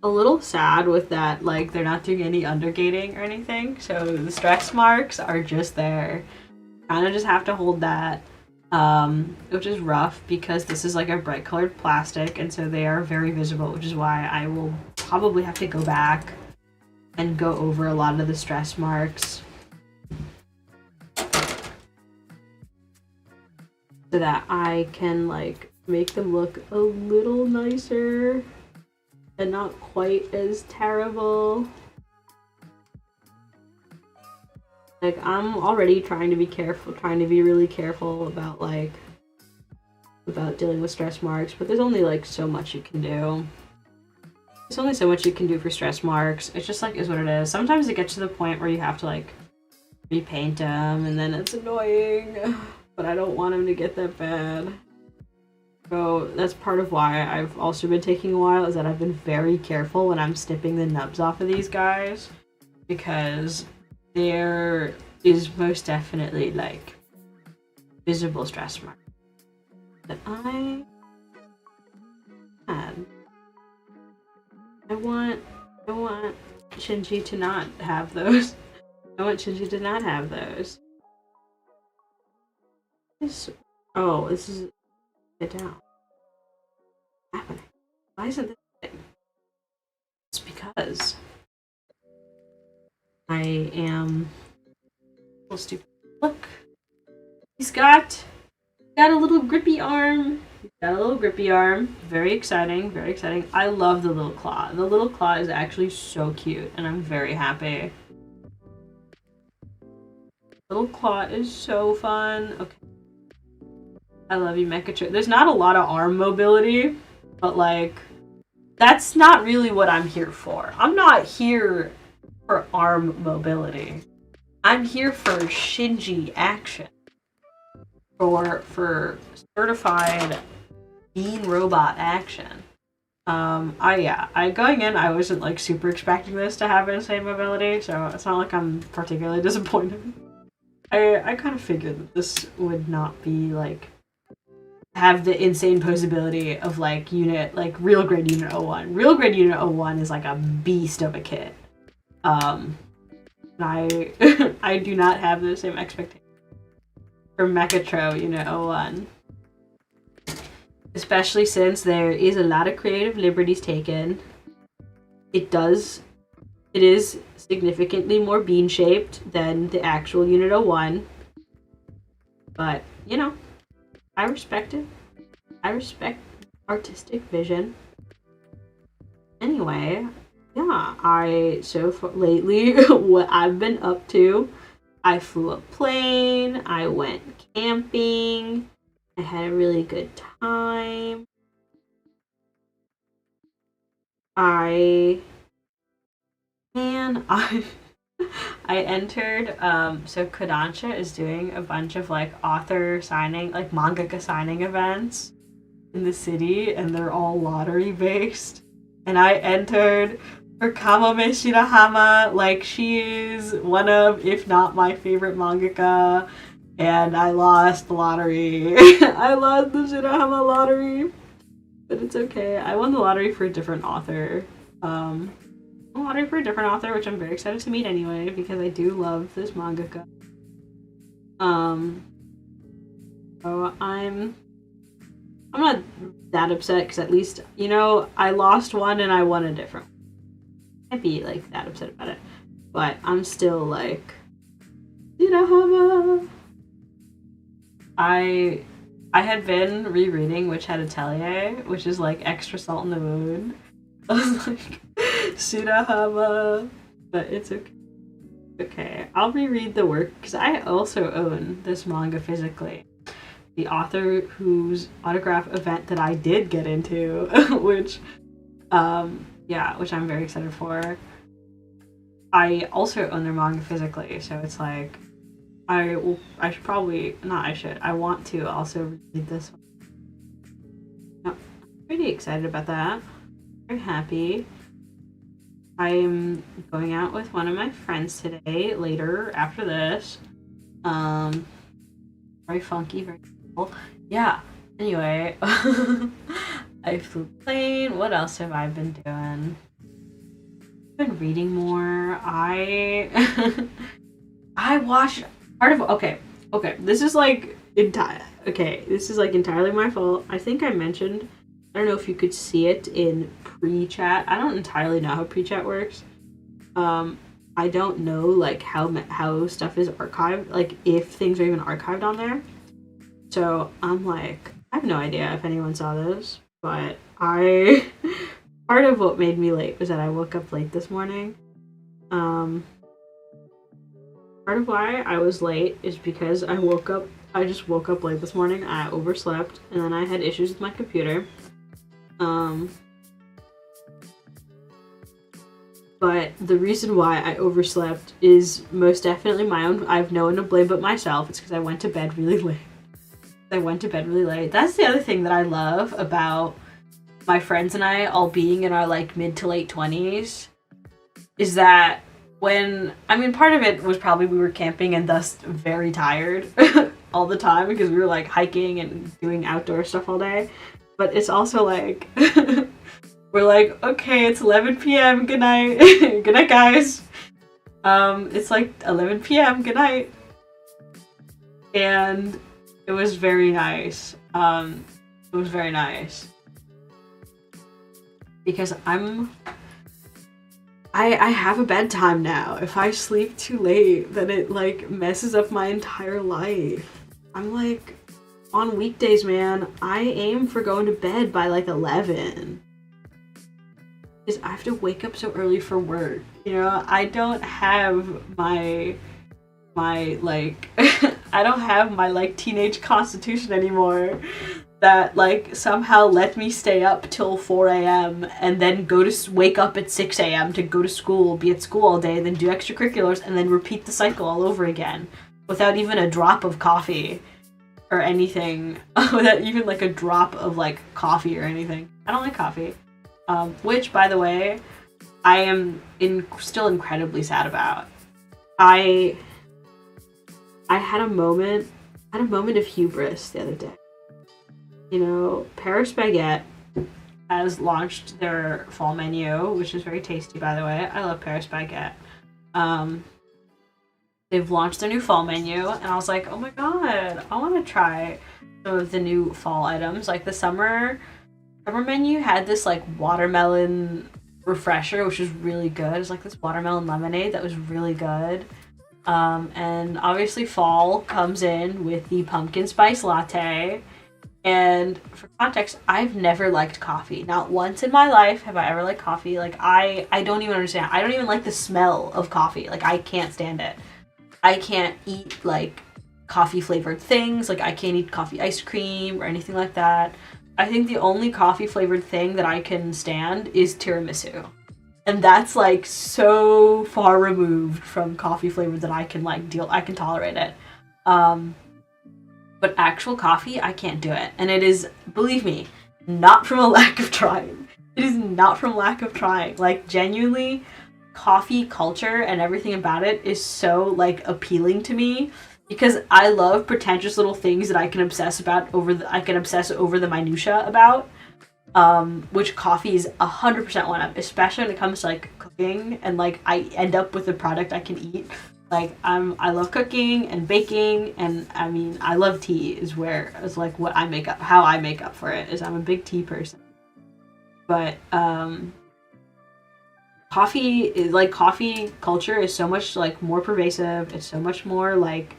A little sad with that, like, they're not doing any undergating or anything, so the stress marks are just there. Kind of just have to hold that, which is rough because this is like a bright colored plastic, and so they are very visible, which is why I will probably have to go back and go over a lot of the stress marks so that I can, like, make them look a little nicer and not quite as terrible. Like, I'm already trying to be really careful about, like, about dealing with stress marks, but there's only, like, so much you can do. There's only so much you can do for stress marks. It's just, like, is what it is. Sometimes it gets to the point where you have to, like, repaint them, and then it's annoying. But I don't want them to get that bad. So that's part of why I've also been taking a while, is that I've been very careful when I'm snipping the nubs off of these guys, because they're is most definitely like visible stress mark that I had. I want Shinji to not have those. I want Shinji to not have those. This is it down. What's happening? Why isn't this thing? It's because I am a little stupid. Look, he's got a little grippy arm. He's got a little grippy arm. Very exciting, very exciting. I love the little claw. The little claw is actually so cute, and I'm very happy. Little claw is so fun. Okay. I love you, Mechatro. There's not a lot of arm mobility, but like, that's not really what I'm here for. I'm not here for arm mobility. I'm here for Shinji action. For certified bean robot action. Going in, I wasn't like super expecting this to have insane mobility, so it's not like I'm particularly disappointed. I kind of figured that this would not be like have the insane posability of like real grade unit 01. Real grade unit 01 is like a beast of a kit. I I do not have the same expectations for Mechatro unit 01. Especially since there is a lot of creative liberties taken. It is significantly more bean shaped than the actual unit 01. But, you know, I respect it. I respect artistic vision. Anyway, yeah, lately, what I've been up to, I flew a plane, I went camping, I had a really good time. I entered, so Kodansha is doing a bunch of like author signing, like mangaka signing events in the city, and they're all lottery based. And I entered for Kamome Shirahama, like she is one of, if not my favorite mangaka, and I lost the lottery. I lost the Shirahama lottery, but it's okay. I won the lottery for a different author. Which I'm very excited to meet anyway, because I do love this mangaka. So I'm not that upset, because at least, you know, I lost one and I won a different one. Can't be like that upset about it, but I'm still like, Shirahama. I had been rereading Witch Hat Atelier, which is like extra salt in the wound. I was like, Shirahama, but it's okay. Okay, I'll reread the work, because I also own this manga physically. The author whose autograph event that I did get into, which I'm very excited for. I also own their manga physically, so it's like, I want to also read this one. I'm pretty excited about that. Very happy. I'm going out with one of my friends today, later, after this. Very funky, very cool. Yeah, anyway. I flew plane. What else have I been doing? I've been reading more. I watched part of... Okay, this is like entirely my fault. I think I mentioned... I don't know if you could see it in pre-chat. I don't entirely know how pre-chat works. I don't know like how stuff is archived, like if things are even archived on there. So I'm like, I have no idea if anyone saw this, but part of what made me late was that I woke up late this morning. Part of why I was late is because I just woke up late this morning. I overslept, and then I had issues with my computer. But the reason why I overslept is most definitely my own. I have no one to blame but myself. It's because I went to bed really late. That's the other thing that I love about my friends and I all being in our like mid to late 20s, is that I mean, part of it was probably we were camping and thus very tired all the time because we were like hiking and doing outdoor stuff all day. But it's also like, we're like, okay, it's 11 p.m. Good night. Good night, guys. It's like 11 p.m. Good night. And it was very nice. It was very nice. Because I have a bedtime now. If I sleep too late, then it like messes up my entire life. I'm like, on weekdays, man, I aim for going to bed by like 11. Because I have to wake up so early for work. You know, I don't have my like, I don't have my like teenage constitution anymore that like somehow let me stay up till 4 a.m. and then wake up at 6 a.m. to go to school, be at school all day, then do extracurriculars, and then repeat the cycle all over again without even a drop of coffee or anything, without even like a drop of like coffee or anything. I don't like coffee, which by the way, I am still incredibly sad about. I had a moment of hubris the other day. You know, Paris Baguette has launched their fall menu, which is very tasty, by the way. I love Paris Baguette. They've launched their new fall menu, and I was like, oh my god, I want to try some of the new fall items. Like the summer menu had this like watermelon refresher, which was really good. It was like this watermelon lemonade that was really good. And obviously fall comes in with the pumpkin spice latte. And for context, I've never liked coffee. Not once in my life have I ever liked coffee. Like, I don't even understand. I don't even like the smell of coffee. Like, I can't stand it. I can't eat, like, coffee-flavored things. Like, I can't eat coffee ice cream or anything like that. I think the only coffee-flavored thing that I can stand is tiramisu. And that's, like, so far removed from coffee-flavored that I can, like, I can tolerate it. But actual coffee, I can't do it. And it is, believe me, not from a lack of trying. It is not from lack of trying. Like, genuinely, coffee culture and everything about it is so, like, appealing to me. Because I love pretentious little things that I can obsess over the minutia about. Which coffee is 100% one of. Especially when it comes to, like, cooking. And, like, I end up with a product I can eat. Like, I love cooking and baking, and I mean, I love tea is like what I make up, how I make up for it, is I'm a big tea person. But, coffee culture is so much, like, more pervasive, it's so much more, like,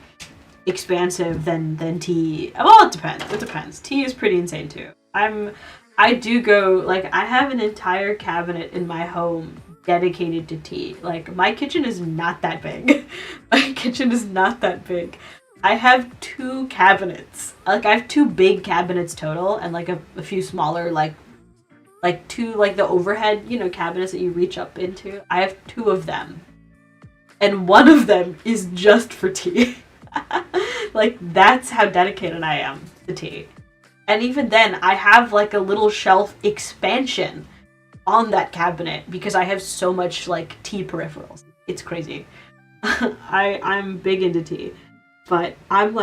expansive than tea. Well, it depends. Tea is pretty insane, too. I do go, like, I have an entire cabinet in my home dedicated to tea. Like, my kitchen is not that big. My kitchen is not that big. I have 2 cabinets. Like, I have 2 big cabinets total, and like a few smaller, like 2, like the overhead, you know, cabinets that you reach up into. I have 2 of them. And one of them is just for tea. Like, that's how dedicated I am to tea. And even then, I have like a little shelf expansion on that cabinet because I have so much like tea peripherals. It's crazy. I'm big into tea, but I've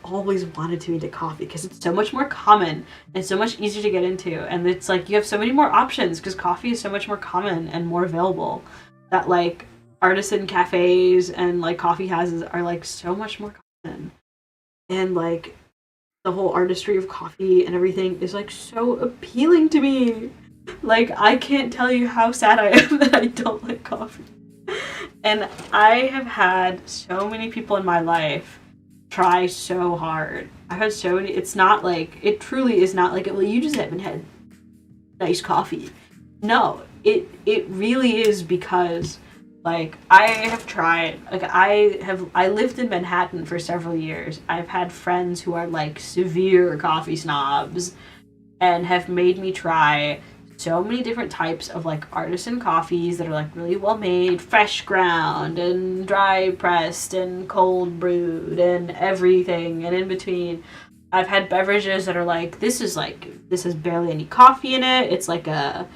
always wanted to be into coffee because it's so much more common and so much easier to get into, and it's like you have so many more options because coffee is so much more common and more available that like artisan cafes and like coffee houses are like so much more common, and like the whole artistry of coffee and everything is like so appealing to me. Like, I can't tell you how sad I am that I don't like coffee. And I have had so many people in my life try so hard. I've had so many, it's not like, it truly is not like, well, you just haven't had nice coffee. No, it really is because, like, I have tried, like, I lived in Manhattan for several years. I've had friends who are, like, severe coffee snobs and have made me try so many different types of like artisan coffees that are like really well made, fresh ground and dry pressed and cold brewed and everything and in between. I've had beverages that are like, this has barely any coffee in it. It's like a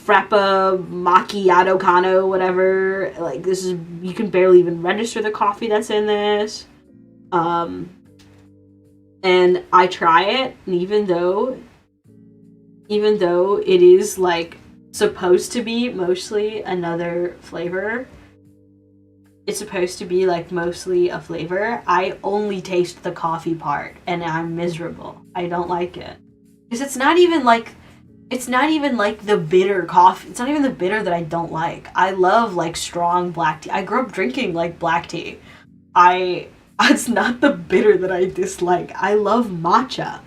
frappa macchiato cano, whatever. Like, this is, you can barely even register the coffee that's in this. And I try it, and even though it is like supposed to be mostly another flavor, it's supposed to be like mostly a flavor, I only taste the coffee part, and I'm miserable. I don't like it. Because it's not even like the bitter coffee. It's not even the bitter that I don't like. I love like strong black tea. I grew up drinking like black tea. It's not the bitter that I dislike. I love matcha.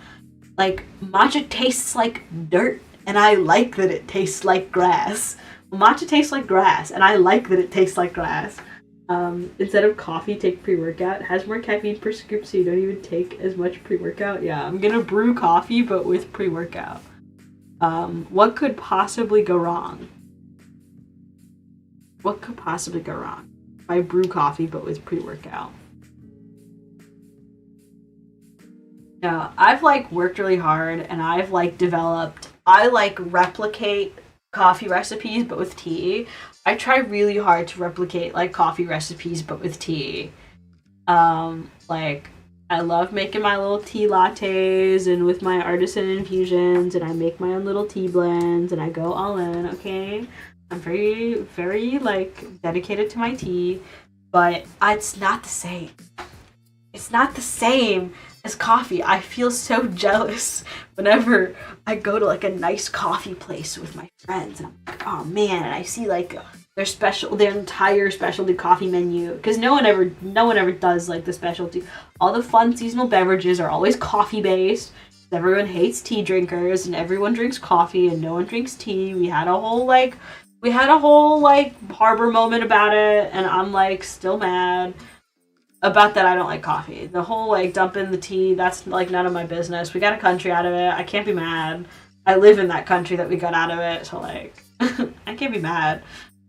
Like, matcha tastes like dirt, and I like that it tastes like grass. Matcha tastes like grass, and I like that it tastes like grass. Instead of coffee, take pre-workout. It has more caffeine per scoop, so you don't even take as much pre-workout. Yeah, I'm gonna brew coffee, but with pre-workout. What could possibly go wrong? What could possibly go wrong? I brew coffee, but with pre-workout. No, I've like worked really hard, and I've like developed, I like replicate coffee recipes, but with tea. I try really hard to replicate like coffee recipes, but with tea. Like, I love making my little tea lattes and with my artisan infusions, and I make my own little tea blends, and I go all in, okay? I'm very, very like dedicated to my tea, but it's not the same. It's not the same as coffee. I feel so jealous whenever I go to like a nice coffee place with my friends, and I'm like, oh man, and I see like their entire specialty coffee menu, because no one ever does like the specialty. All the fun seasonal beverages are always coffee based. Everyone hates tea drinkers, and everyone drinks coffee, and no one drinks tea. We had a whole harbor moment about it, and I'm like still mad about that. I don't like coffee. The whole like dumping the tea, that's like none of my business. We got a country out of it. I can't be mad. I live in that country that we got out of it, so like I can't be mad.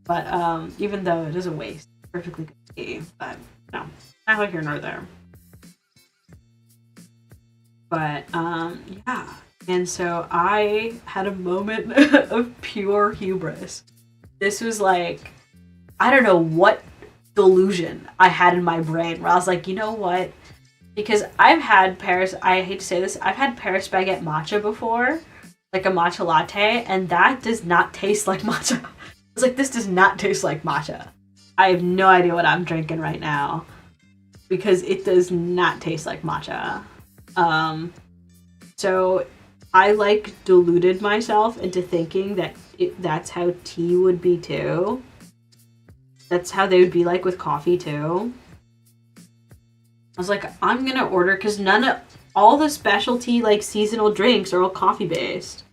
But even though it is a waste, perfectly good tea. But no, neither here nor there. But yeah. And so I had a moment of pure hubris. This was like, I don't know what delusion I had in my brain where I was like, you know what? Because I've had I hate to say this, I've had Paris baguette matcha before, like a matcha latte, and that does not taste like matcha. I was like, this does not taste like matcha. I have no idea what I'm drinking right now, because it does not taste like matcha. So I like deluded myself into thinking that that's how tea would be too. That's how they would be like with coffee too. I was like, I'm gonna order, because all the specialty like seasonal drinks are all coffee based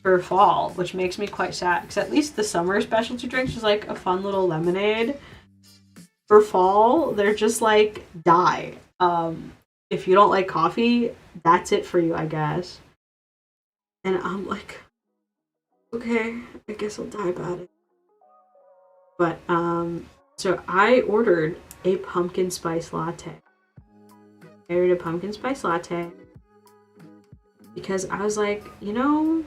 for fall, which makes me quite sad, because at least the summer specialty drinks is like a fun little lemonade. For fall, they're just like die. If you don't like coffee, that's it for you, I guess. And I'm like, okay, I guess I'll die about it. But so I ordered a pumpkin spice latte. I ordered a pumpkin spice latte because I was like, you know,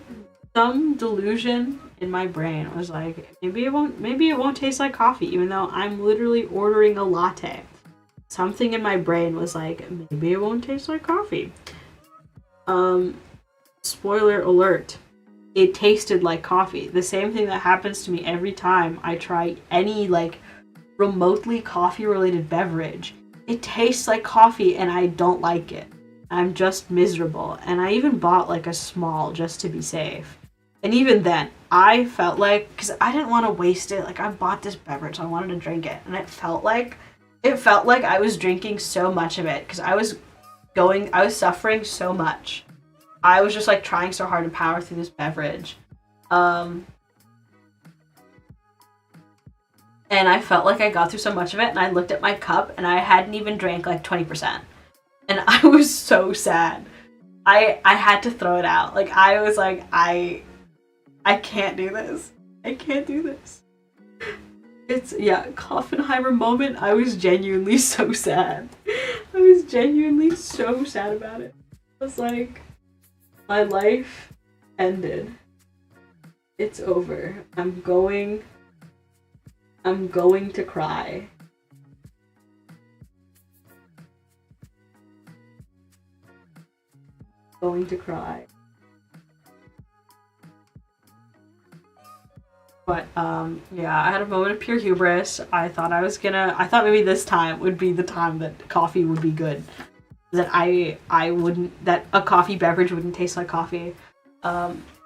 some delusion in my brain was like, maybe it won't taste like coffee, even though I'm literally ordering a latte. Something in my brain was like, maybe it won't taste like coffee. Spoiler alert, it tasted like coffee. The same thing that happens to me every time I try any like remotely coffee related beverage. It tastes like coffee and I don't like it. I'm just miserable. And I even bought like a small just to be safe. And even then, I felt like, because I didn't want to waste it, like I bought this beverage, so I wanted to drink it. And it felt like I was drinking so much of it, because I was suffering so much. I was just like trying so hard to power through this beverage. And I felt like I got through so much of it, and I looked at my cup and I hadn't even drank like 20%. And I was so sad. I had to throw it out. Like I was like, I can't do this. I can't do this. It's, yeah, Koffenheimer moment. I was genuinely so sad. I was genuinely so sad about it. I was like, my life ended. It's over. I'm going to cry. Going to cry. But yeah, I had a moment of pure hubris. I thought maybe this time would be the time that coffee would be good. That that a coffee beverage wouldn't taste like coffee.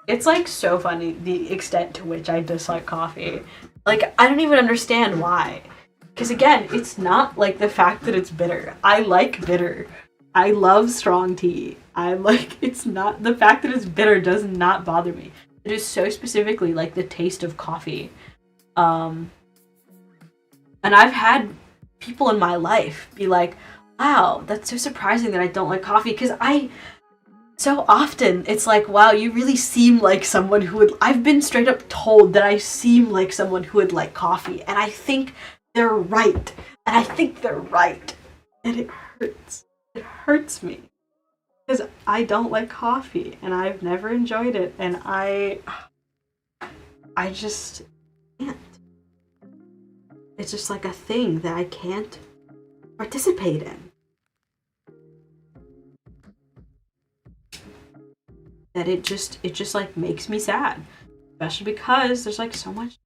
It's like so funny the extent to which I dislike coffee. Like, I don't even understand why. Because again, it's not like the fact that it's bitter. I like bitter. I love strong tea. It's not, the fact that it's bitter does not bother me. It is so specifically like the taste of coffee. And I've had people in my life be like, wow, that's so surprising that I don't like coffee. Because so often it's like, wow, you really seem like someone who would, I've been straight up told that I seem like someone who would like coffee. And I think they're right. And I think they're right. And it hurts. It hurts me. Because I don't like coffee. And I've never enjoyed it. And I just can't. It's just like a thing that I can't participate in. That it just like makes me sad. Especially because there's like so much.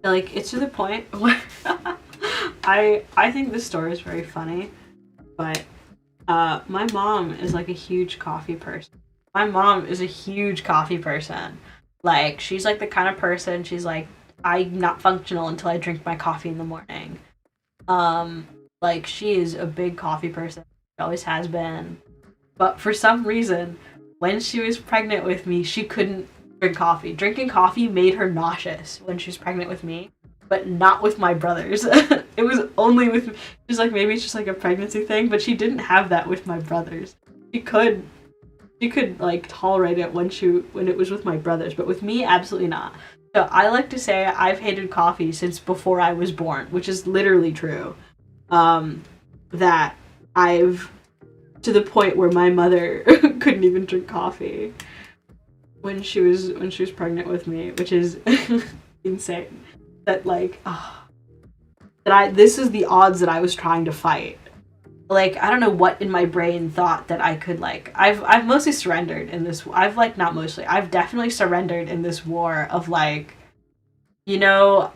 Like, it's to the point where I think this story is very funny, but my mom is like a huge coffee person. My mom is a huge coffee person. Like, she's like the kind of person, she's like, I'm not functional until I drink my coffee in the morning. Like, she is a big coffee person. She always has been. But for some reason, when she was pregnant with me, she couldn't drink coffee. Drinking coffee made her nauseous when she was pregnant with me, but not with my brothers. It was only with, she's like, maybe it's just like a pregnancy thing, but she didn't have that with my brothers. She could like tolerate it when it was with my brothers, but with me, absolutely not. So I like to say I've hated coffee since before I was born, which is literally true. That I've, to the point where my mother couldn't even drink coffee when she was pregnant with me, which is insane. That like, this is the odds that I was trying to fight. Like, I don't know what in my brain thought that I could, like, I've mostly surrendered in this, I've definitely surrendered in this war of like, you know,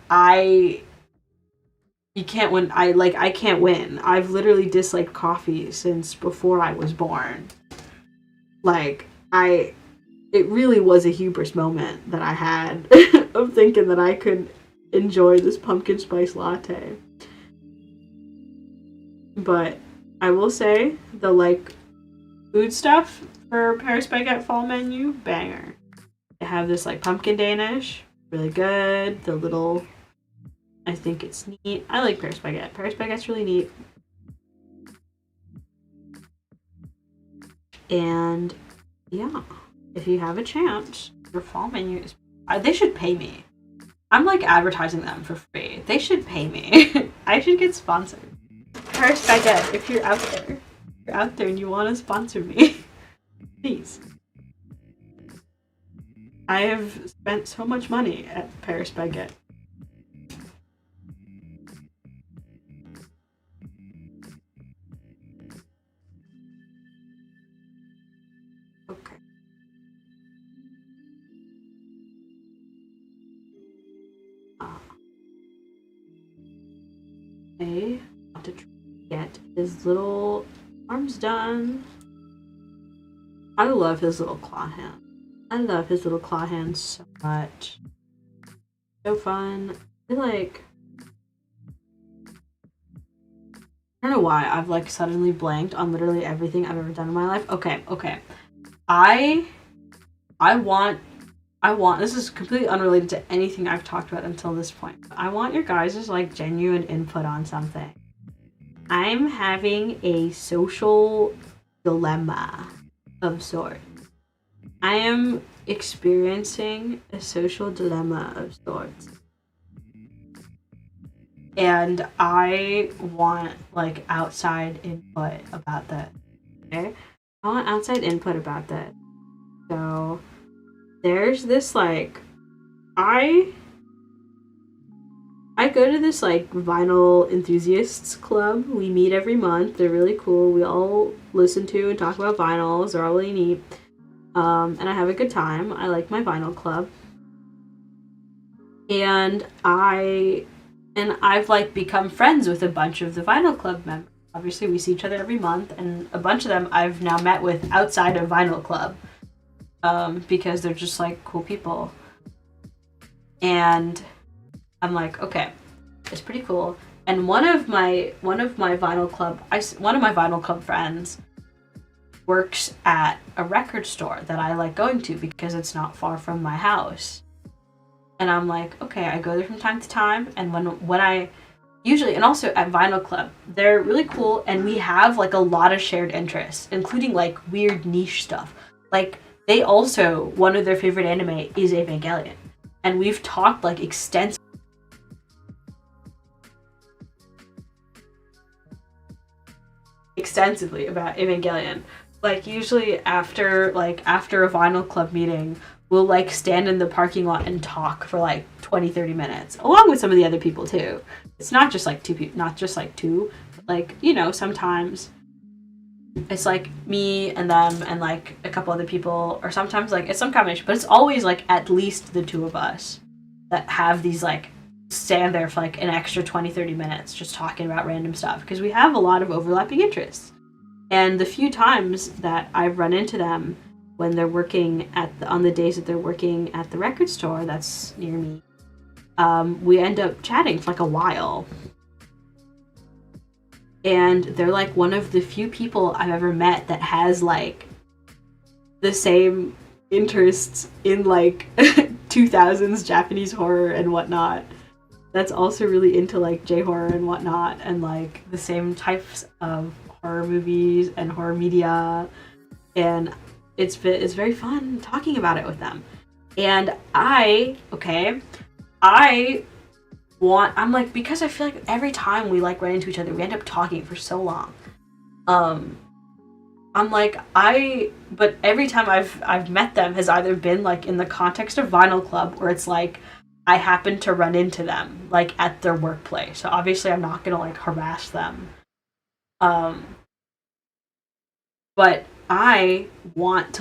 you can't win. I can't win. I've literally disliked coffee since before I was born. Like, it really was a hubris moment that I had of thinking that I could enjoy this pumpkin spice latte. But I will say, the like food stuff for Paris Baguette fall menu, banger. They have this like pumpkin Danish, really good. The little, I think it's neat. I like Paris Baguette. Paris Baguette's really neat. And yeah, if you have a chance, their fall menu is, they should pay me. I'm like advertising them for free. They should pay me. I should get sponsored. Paris Baguette, if you're out there and you want to sponsor me, please. I have spent so much money at Paris Baguette. Okay. I want to get his little arms done. I love his little claw hand. I love his little claw hands so much. So fun. I like, I don't know why I've like suddenly blanked on literally everything I've ever done in my life. Okay. I want, this is completely unrelated to anything I've talked about until this point. I want your guys' like genuine input on something. I'm having a social dilemma of sorts. I am experiencing a social dilemma of sorts. And I want like outside input about that. Okay? I want outside input about that. So there's this like I go to this like vinyl enthusiasts club. We meet every month. They're really cool. We all listen to and talk about vinyls. They're all really neat. And I have a good time. I like my vinyl club. And I've like become friends with a bunch of the vinyl club members. Obviously, we see each other every month, and a bunch of them I've now met with outside of vinyl club, because they're just like cool people. And I'm like, okay, it's pretty cool. And one of my vinyl club friends works at a record store that I like going to because it's not far from my house. And I'm like, okay, I go there from time to time, and when I usually, and also at Vinyl Club, they're really cool, and we have like a lot of shared interests, including like weird niche stuff. Like they also, one of their favorite anime is Evangelion, and we've talked like extensively about Evangelion. Like usually after a Vinyl Club meeting, we'll like stand in the parking lot and talk for like 20-30 minutes, along with some of the other people too. It's not just like two people, not just like two, but like, you know, sometimes it's like me and them and like a couple other people, or sometimes like it's some combination, but it's always like at least the two of us that have these like stand there for like an extra 20-30 minutes just talking about random stuff, because we have a lot of overlapping interests. And the few times that I've run into them when they're working on the days that they're working at the record store that's near me, we end up chatting for like a while. And they're like one of the few people I've ever met that has like the same interests in like 2000s Japanese horror and whatnot. That's also really into like J-horror and whatnot, and like the same types of horror movies and horror media. And it's very fun talking about it with them. And I'm like, because I feel like every time we like run into each other, we end up talking for so long. I'm like, but every time I've met them has either been like in the context of Vinyl Club, or it's like I happen to run into them like at their workplace. So obviously I'm not gonna like harass them. But I want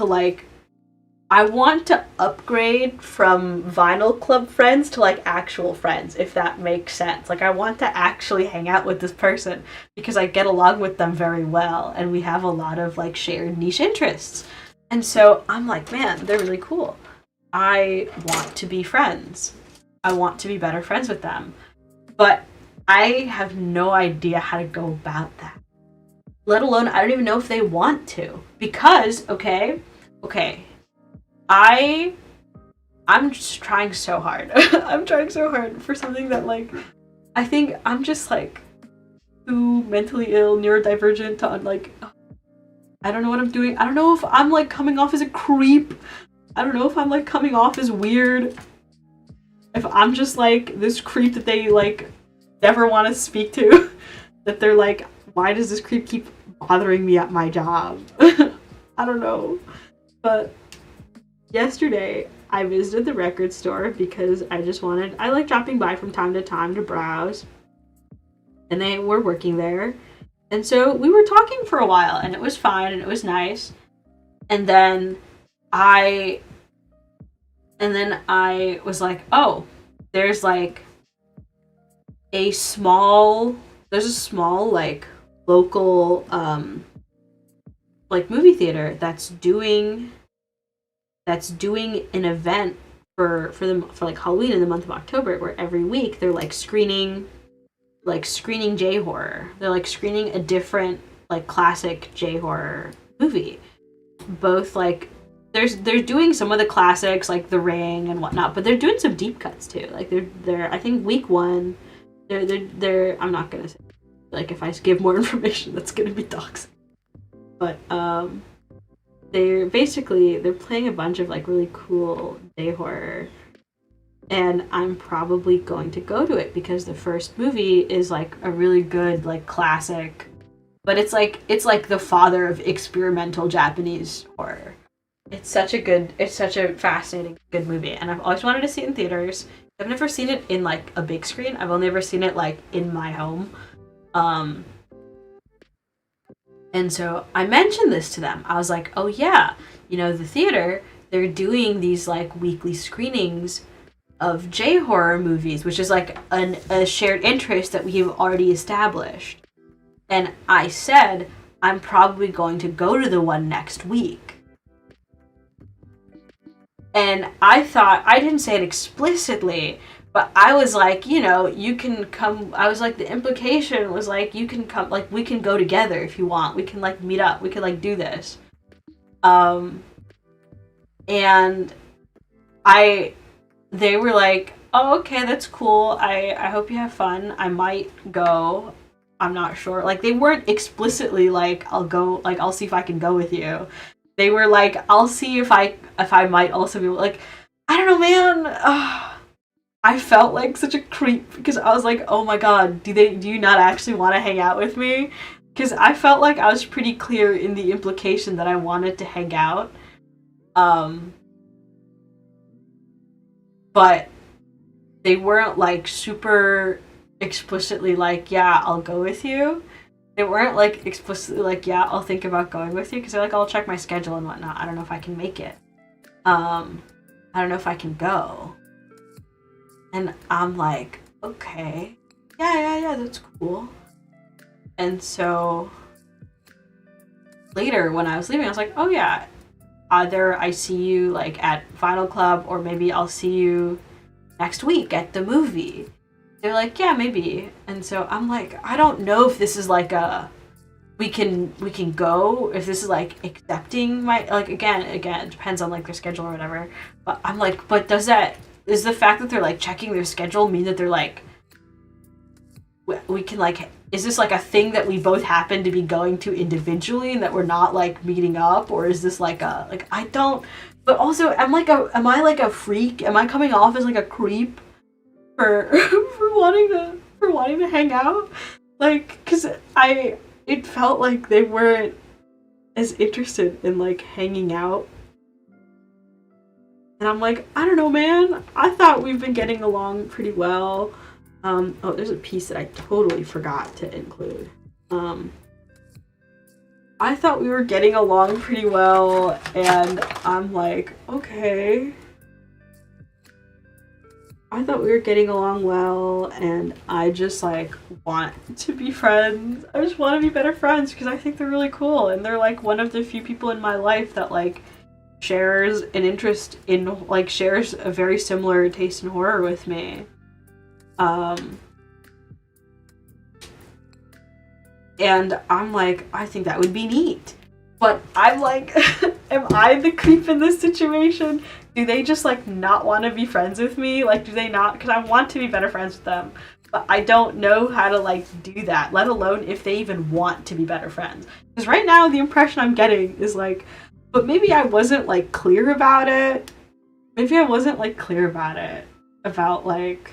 to upgrade from Vinyl Club friends to like actual friends, if that makes sense. Like I want to actually hang out with this person because I get along with them very well, and we have a lot of like shared niche interests. And so I'm like, man, they're really cool. I want to be friends. I want to be better friends with them. But I have no idea how to go about that. Let alone, I don't even know if they want to. Because, okay, I'm just trying so hard. I'm trying so hard for something that, like, I think I'm just, like, too mentally ill, neurodivergent to, like, I don't know what I'm doing. I don't know if I'm, like, coming off as a creep. I don't know if I'm, like, coming off as weird. If I'm just, like, this creep that they, like, never want to speak to. That they're like, why does this creep keep bothering me at my job? I don't know. But yesterday, I visited the record store because I like dropping by from time to time to browse. And they were working there. And so we were talking for a while, and it was fine, and it was nice. And then I was like, oh, there's a small like local like movie theater that's doing an event for like Halloween in the month of October, where every week they're like screening J-horror. They're like screening a different like classic J-horror movie. Both like they're doing some of the classics like The Ring and whatnot, but they're doing some deep cuts too. Like they're I think week one they're I'm not gonna say, like, if I give more information that's gonna be toxic. But they're playing a bunch of like really cool day horror, and I'm probably going to go to it because the first movie is like a really good like classic, but it's like the father of experimental Japanese horror. It's such a fascinating, good movie, and I've always wanted to see it in theaters. I've never seen it in like a big screen. I've only ever seen it like in my home. Um, and so I mentioned this to them. I was like, "Oh yeah, the theater, they're doing these like weekly screenings of J horror movies, which is like a shared interest that we have already established." And I said, "I'm probably going to go to the one next week." And I thought, I didn't say it explicitly, but I was like, you can come. I was like, the implication was like, you can come, like, we can go together if you want. We can, like, meet up. We can, like, do this. And they were like, "Oh, okay, that's cool. I hope you have fun. I might go. I'm not sure." Like, they weren't explicitly like, "I'll go, like, I'll see if I can go with you." They were like, "I'll see if I might also be like," I don't know, man. I felt like such a creep because I was like, "Oh my god, do you not actually want to hang out with me?" Because I felt like I was pretty clear in the implication that I wanted to hang out. But they weren't like super explicitly like, "Yeah, I'll go with you." They weren't like explicitly like, "Yeah, I'll think about going with you," because they're like, "I'll check my schedule and whatnot. I don't know if I can make it. I don't know if I can go." And I'm like, "Okay, yeah, that's cool." And so later when I was leaving, I was like, "Oh yeah, either I see you like at Final Club or maybe I'll see you next week at the movie." They're like, "Yeah, maybe." And so I'm like, I don't know if this is like a we can go, if this is like accepting my, like, again it depends on like their schedule or whatever. But I'm like, but does the fact that they're like checking their schedule mean that they're like, we can like, is this like a thing that we both happen to be going to individually and that we're not like meeting up, or is this like a, like, I don't, but also am I like a freak? Am I coming off as like a creep for for wanting to hang out? Like, because it felt like they weren't as interested in like hanging out. And I'm like, I don't know, man. I thought we've been getting along pretty well. Oh, there's a piece that I totally forgot to include. I thought we were getting along pretty well, and I'm like, okay. I thought we were getting along well, and I just like want to be friends. I just want to be better friends because I think they're really cool, and they're like one of the few people in my life that like shares an interest in, like, shares a very similar taste in horror with me. And I'm like, I think that would be neat. But I'm like, am I the creep in this situation? Do they just like not want to be friends with me? Like, do they not? Because I want to be better friends with them. But I don't know how to like do that, let alone if they even want to be better friends. Because right now the impression I'm getting is like, but maybe I wasn't like clear about it. Maybe I wasn't like clear about it. About like,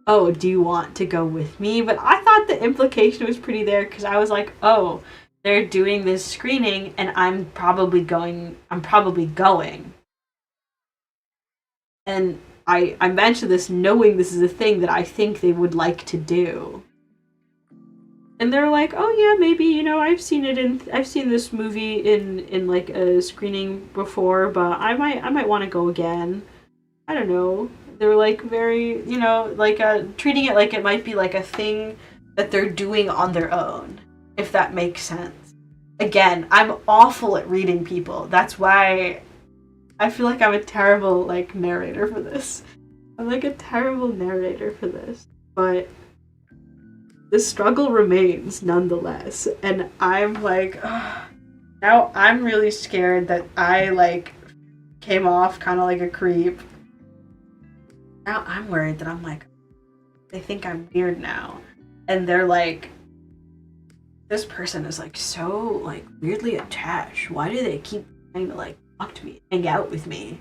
"Oh, do you want to go with me?" But I thought the implication was pretty there because I was like, "Oh, they're doing this screening and I'm probably going." And I mentioned this knowing this is a thing that I think they would like to do. And they're like, "Oh yeah, maybe, I've seen this movie in like a screening before, but I might want to go again." I don't know. They were like very, like treating it like it might be like a thing that they're doing on their own, if that makes sense. Again, I'm awful at reading people. That's why I feel like I'm a terrible like narrator for this. I'm like a terrible narrator for this. But the struggle remains nonetheless. And I'm like, ugh, now I'm really scared that I like came off kind of like a creep. Now I'm worried that I'm like, they think I'm weird now. And they're like, this person is like so like weirdly attached. Why do they keep trying to like talk to me, hang out with me?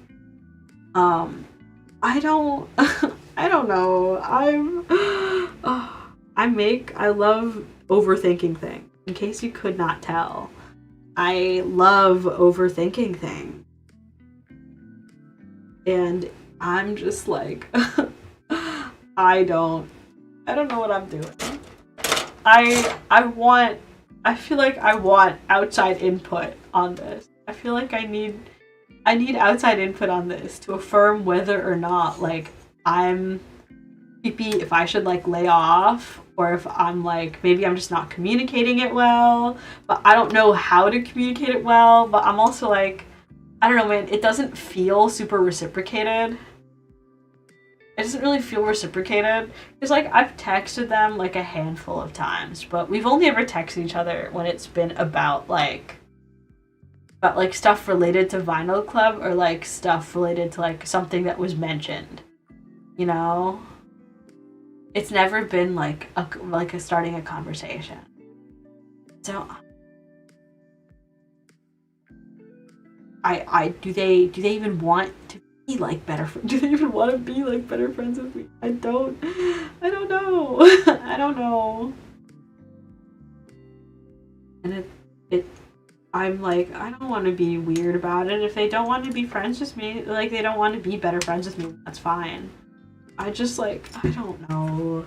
I don't I don't know. I love overthinking things, in case you could not tell. I love overthinking things. And I'm just like, I don't know what I'm doing. I feel like I want outside input on this. I feel like I need outside input on this to affirm whether or not like I'm creepy, if I should like lay off, or if I'm like maybe I'm just not communicating it well, but I don't know how to communicate it well, but I'm also like, I don't know, man, it doesn't feel super reciprocated. It doesn't really feel reciprocated. Because, like, I've texted them, like, a handful of times, but we've only ever texted each other when it's been about stuff related to Vinyl Club, or, like, stuff related to, like, something that was mentioned. You know? It's never been, like, a starting a conversation. So, do they even want to be like better do they even want to be like better friends with me? I don't know. I don't know. And I'm like, I don't want to be weird about it. If they don't want to be friends with me, like they don't want to be better friends with me, that's fine. I just like, I don't know.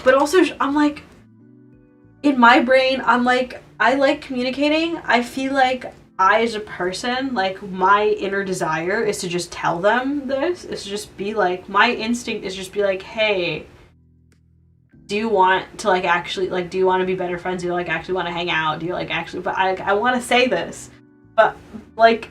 But also I'm like, in my brain, I'm like, I like communicating. I feel like I, as a person, like, my inner desire is to just tell them this. Is to just be like, my instinct is just be like, hey, do you want to, like, actually, like, do you want to be better friends? Do you, like, actually want to hang out? Do you, like, actually, but I want to say this. But, like,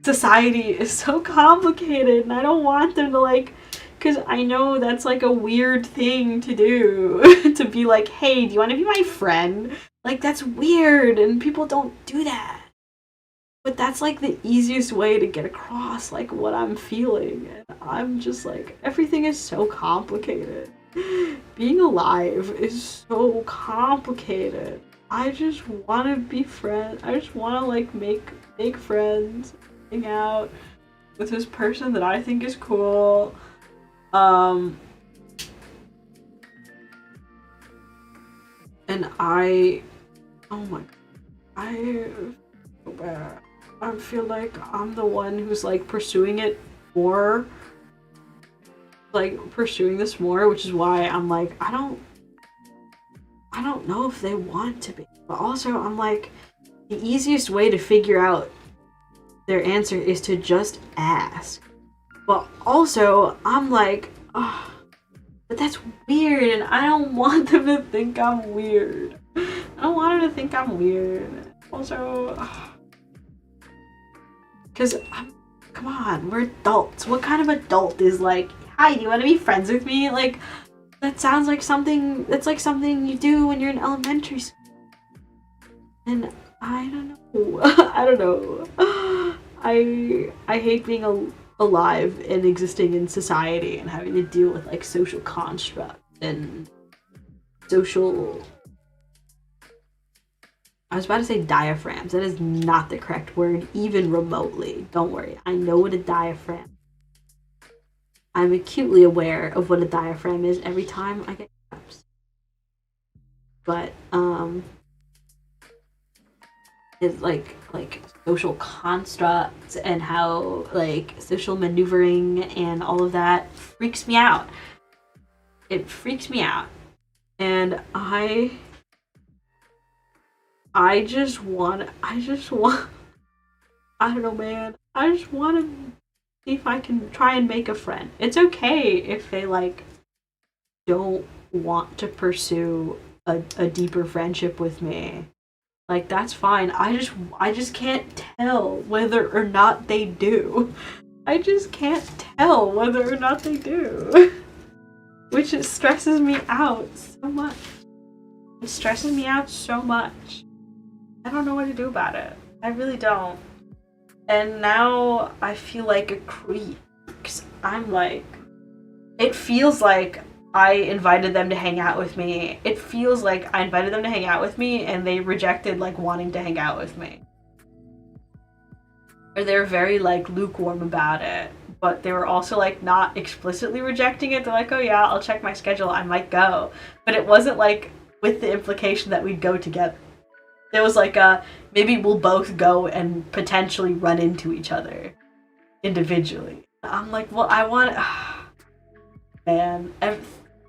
society is so complicated, and I don't want them to, like, because I know that's, like, a weird thing to do. To be like, hey, do you want to be my friend? Like, that's weird, and people don't do that. But that's, like, the easiest way to get across, like, what I'm feeling. And I'm just, like, everything is so complicated. Being alive is so complicated. I just want to be friends. I just want to, like, make friends, hang out with this person that I think is cool. And oh my god, I feel like I'm the one who's like pursuing it more, like pursuing this more, which is why I'm like, I don't know if they want to be, but also I'm like, the easiest way to figure out their answer is to just ask. But also I'm like, oh, but that's weird, and I don't want them to think I'm weird. I don't want them to think I'm weird. Also, because, come on, we're adults. What kind of adult is like, hi, do you want to be friends with me? Like, that sounds like something, that's like something you do when you're in elementary school. And I don't know. I don't know. I hate being alive and existing in society and having to deal with, like, social constructs and social... I was about to say diaphragms. That is not the correct word, even remotely. Don't worry. I know what a diaphragm is. I'm acutely aware of what a diaphragm is every time I get cramps. But, it's like social constructs and how, like, social maneuvering and all of that freaks me out. It freaks me out. And I just want, I don't know, man. I just want to see if I can try and make a friend. It's okay if they, like, don't want to pursue a deeper friendship with me. Like, that's fine. I just can't tell whether or not they do. I just can't tell whether or not they do. Which stresses me out so much. It stresses me out so much. I don't know what to do about it. I really don't. And now I feel like a creep. Because I'm like... It feels like I invited them to hang out with me. It feels like I invited them to hang out with me and they rejected, like, wanting to hang out with me. Or they're very, like, lukewarm about it. But they were also, like, not explicitly rejecting it. They're like, oh yeah, I'll check my schedule, I might go. But it wasn't, like, with the implication that we'd go together. There was like a, maybe we'll both go and potentially run into each other individually. I'm like, well, I want. Man,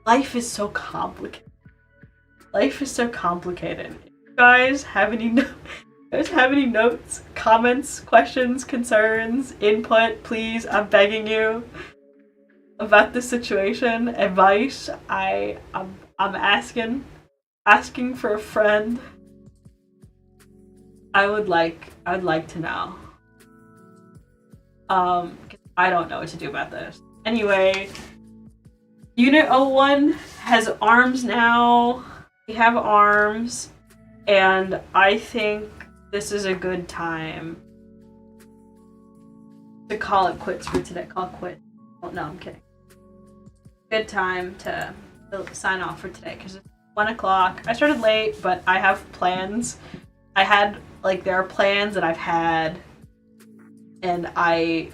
life is so complicated. Life is so complicated. If you guys have any notes, comments, questions, concerns, input, please, I'm begging you about this situation, advice. I'm asking for a friend. I'd like to know. I don't know what to do about this. Anyway, Unit 01 has arms now. We have arms, and I think this is a good time to call it quits for today. Call it quits. Oh, no, I'm kidding. Good time to sign off for today because it's 1 o'clock. I started late, but I have plans. There are plans that I've had, and I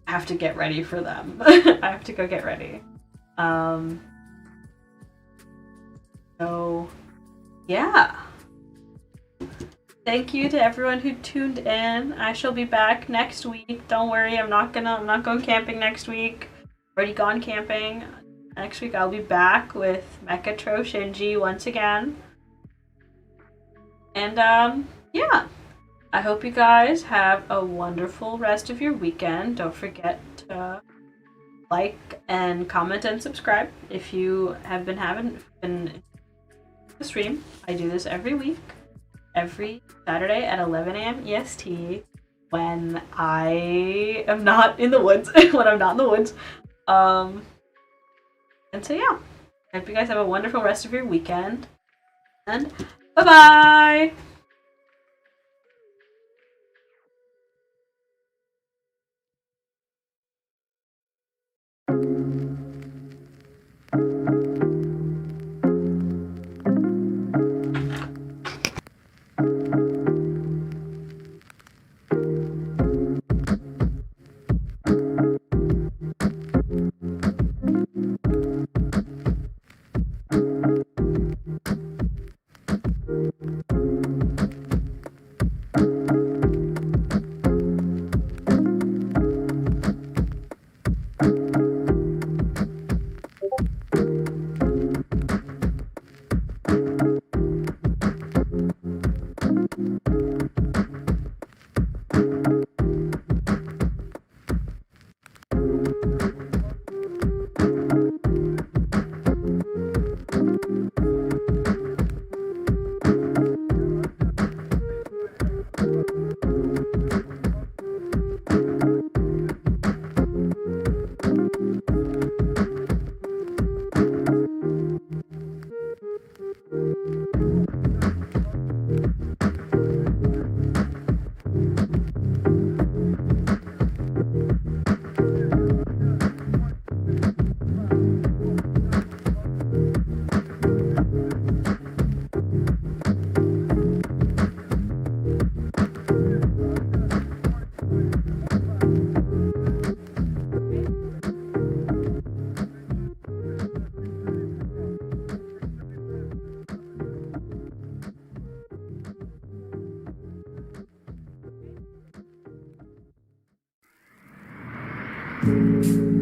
have to get ready for them. I have to go get ready. So, yeah. Thank you to everyone who tuned in. I shall be back next week. Don't worry, I'm not going camping next week. Already gone camping. Next week I'll be back with Mechatro Shinji once again. And yeah. I hope you guys have a wonderful rest of your weekend. Don't forget to like and comment and subscribe if you have been the stream. I do this every week, every Saturday at 11 a.m. EST when I am not in the woods. When I'm not in the woods. And so yeah, I hope you guys have a wonderful rest of your weekend. And bye-bye! Thank you.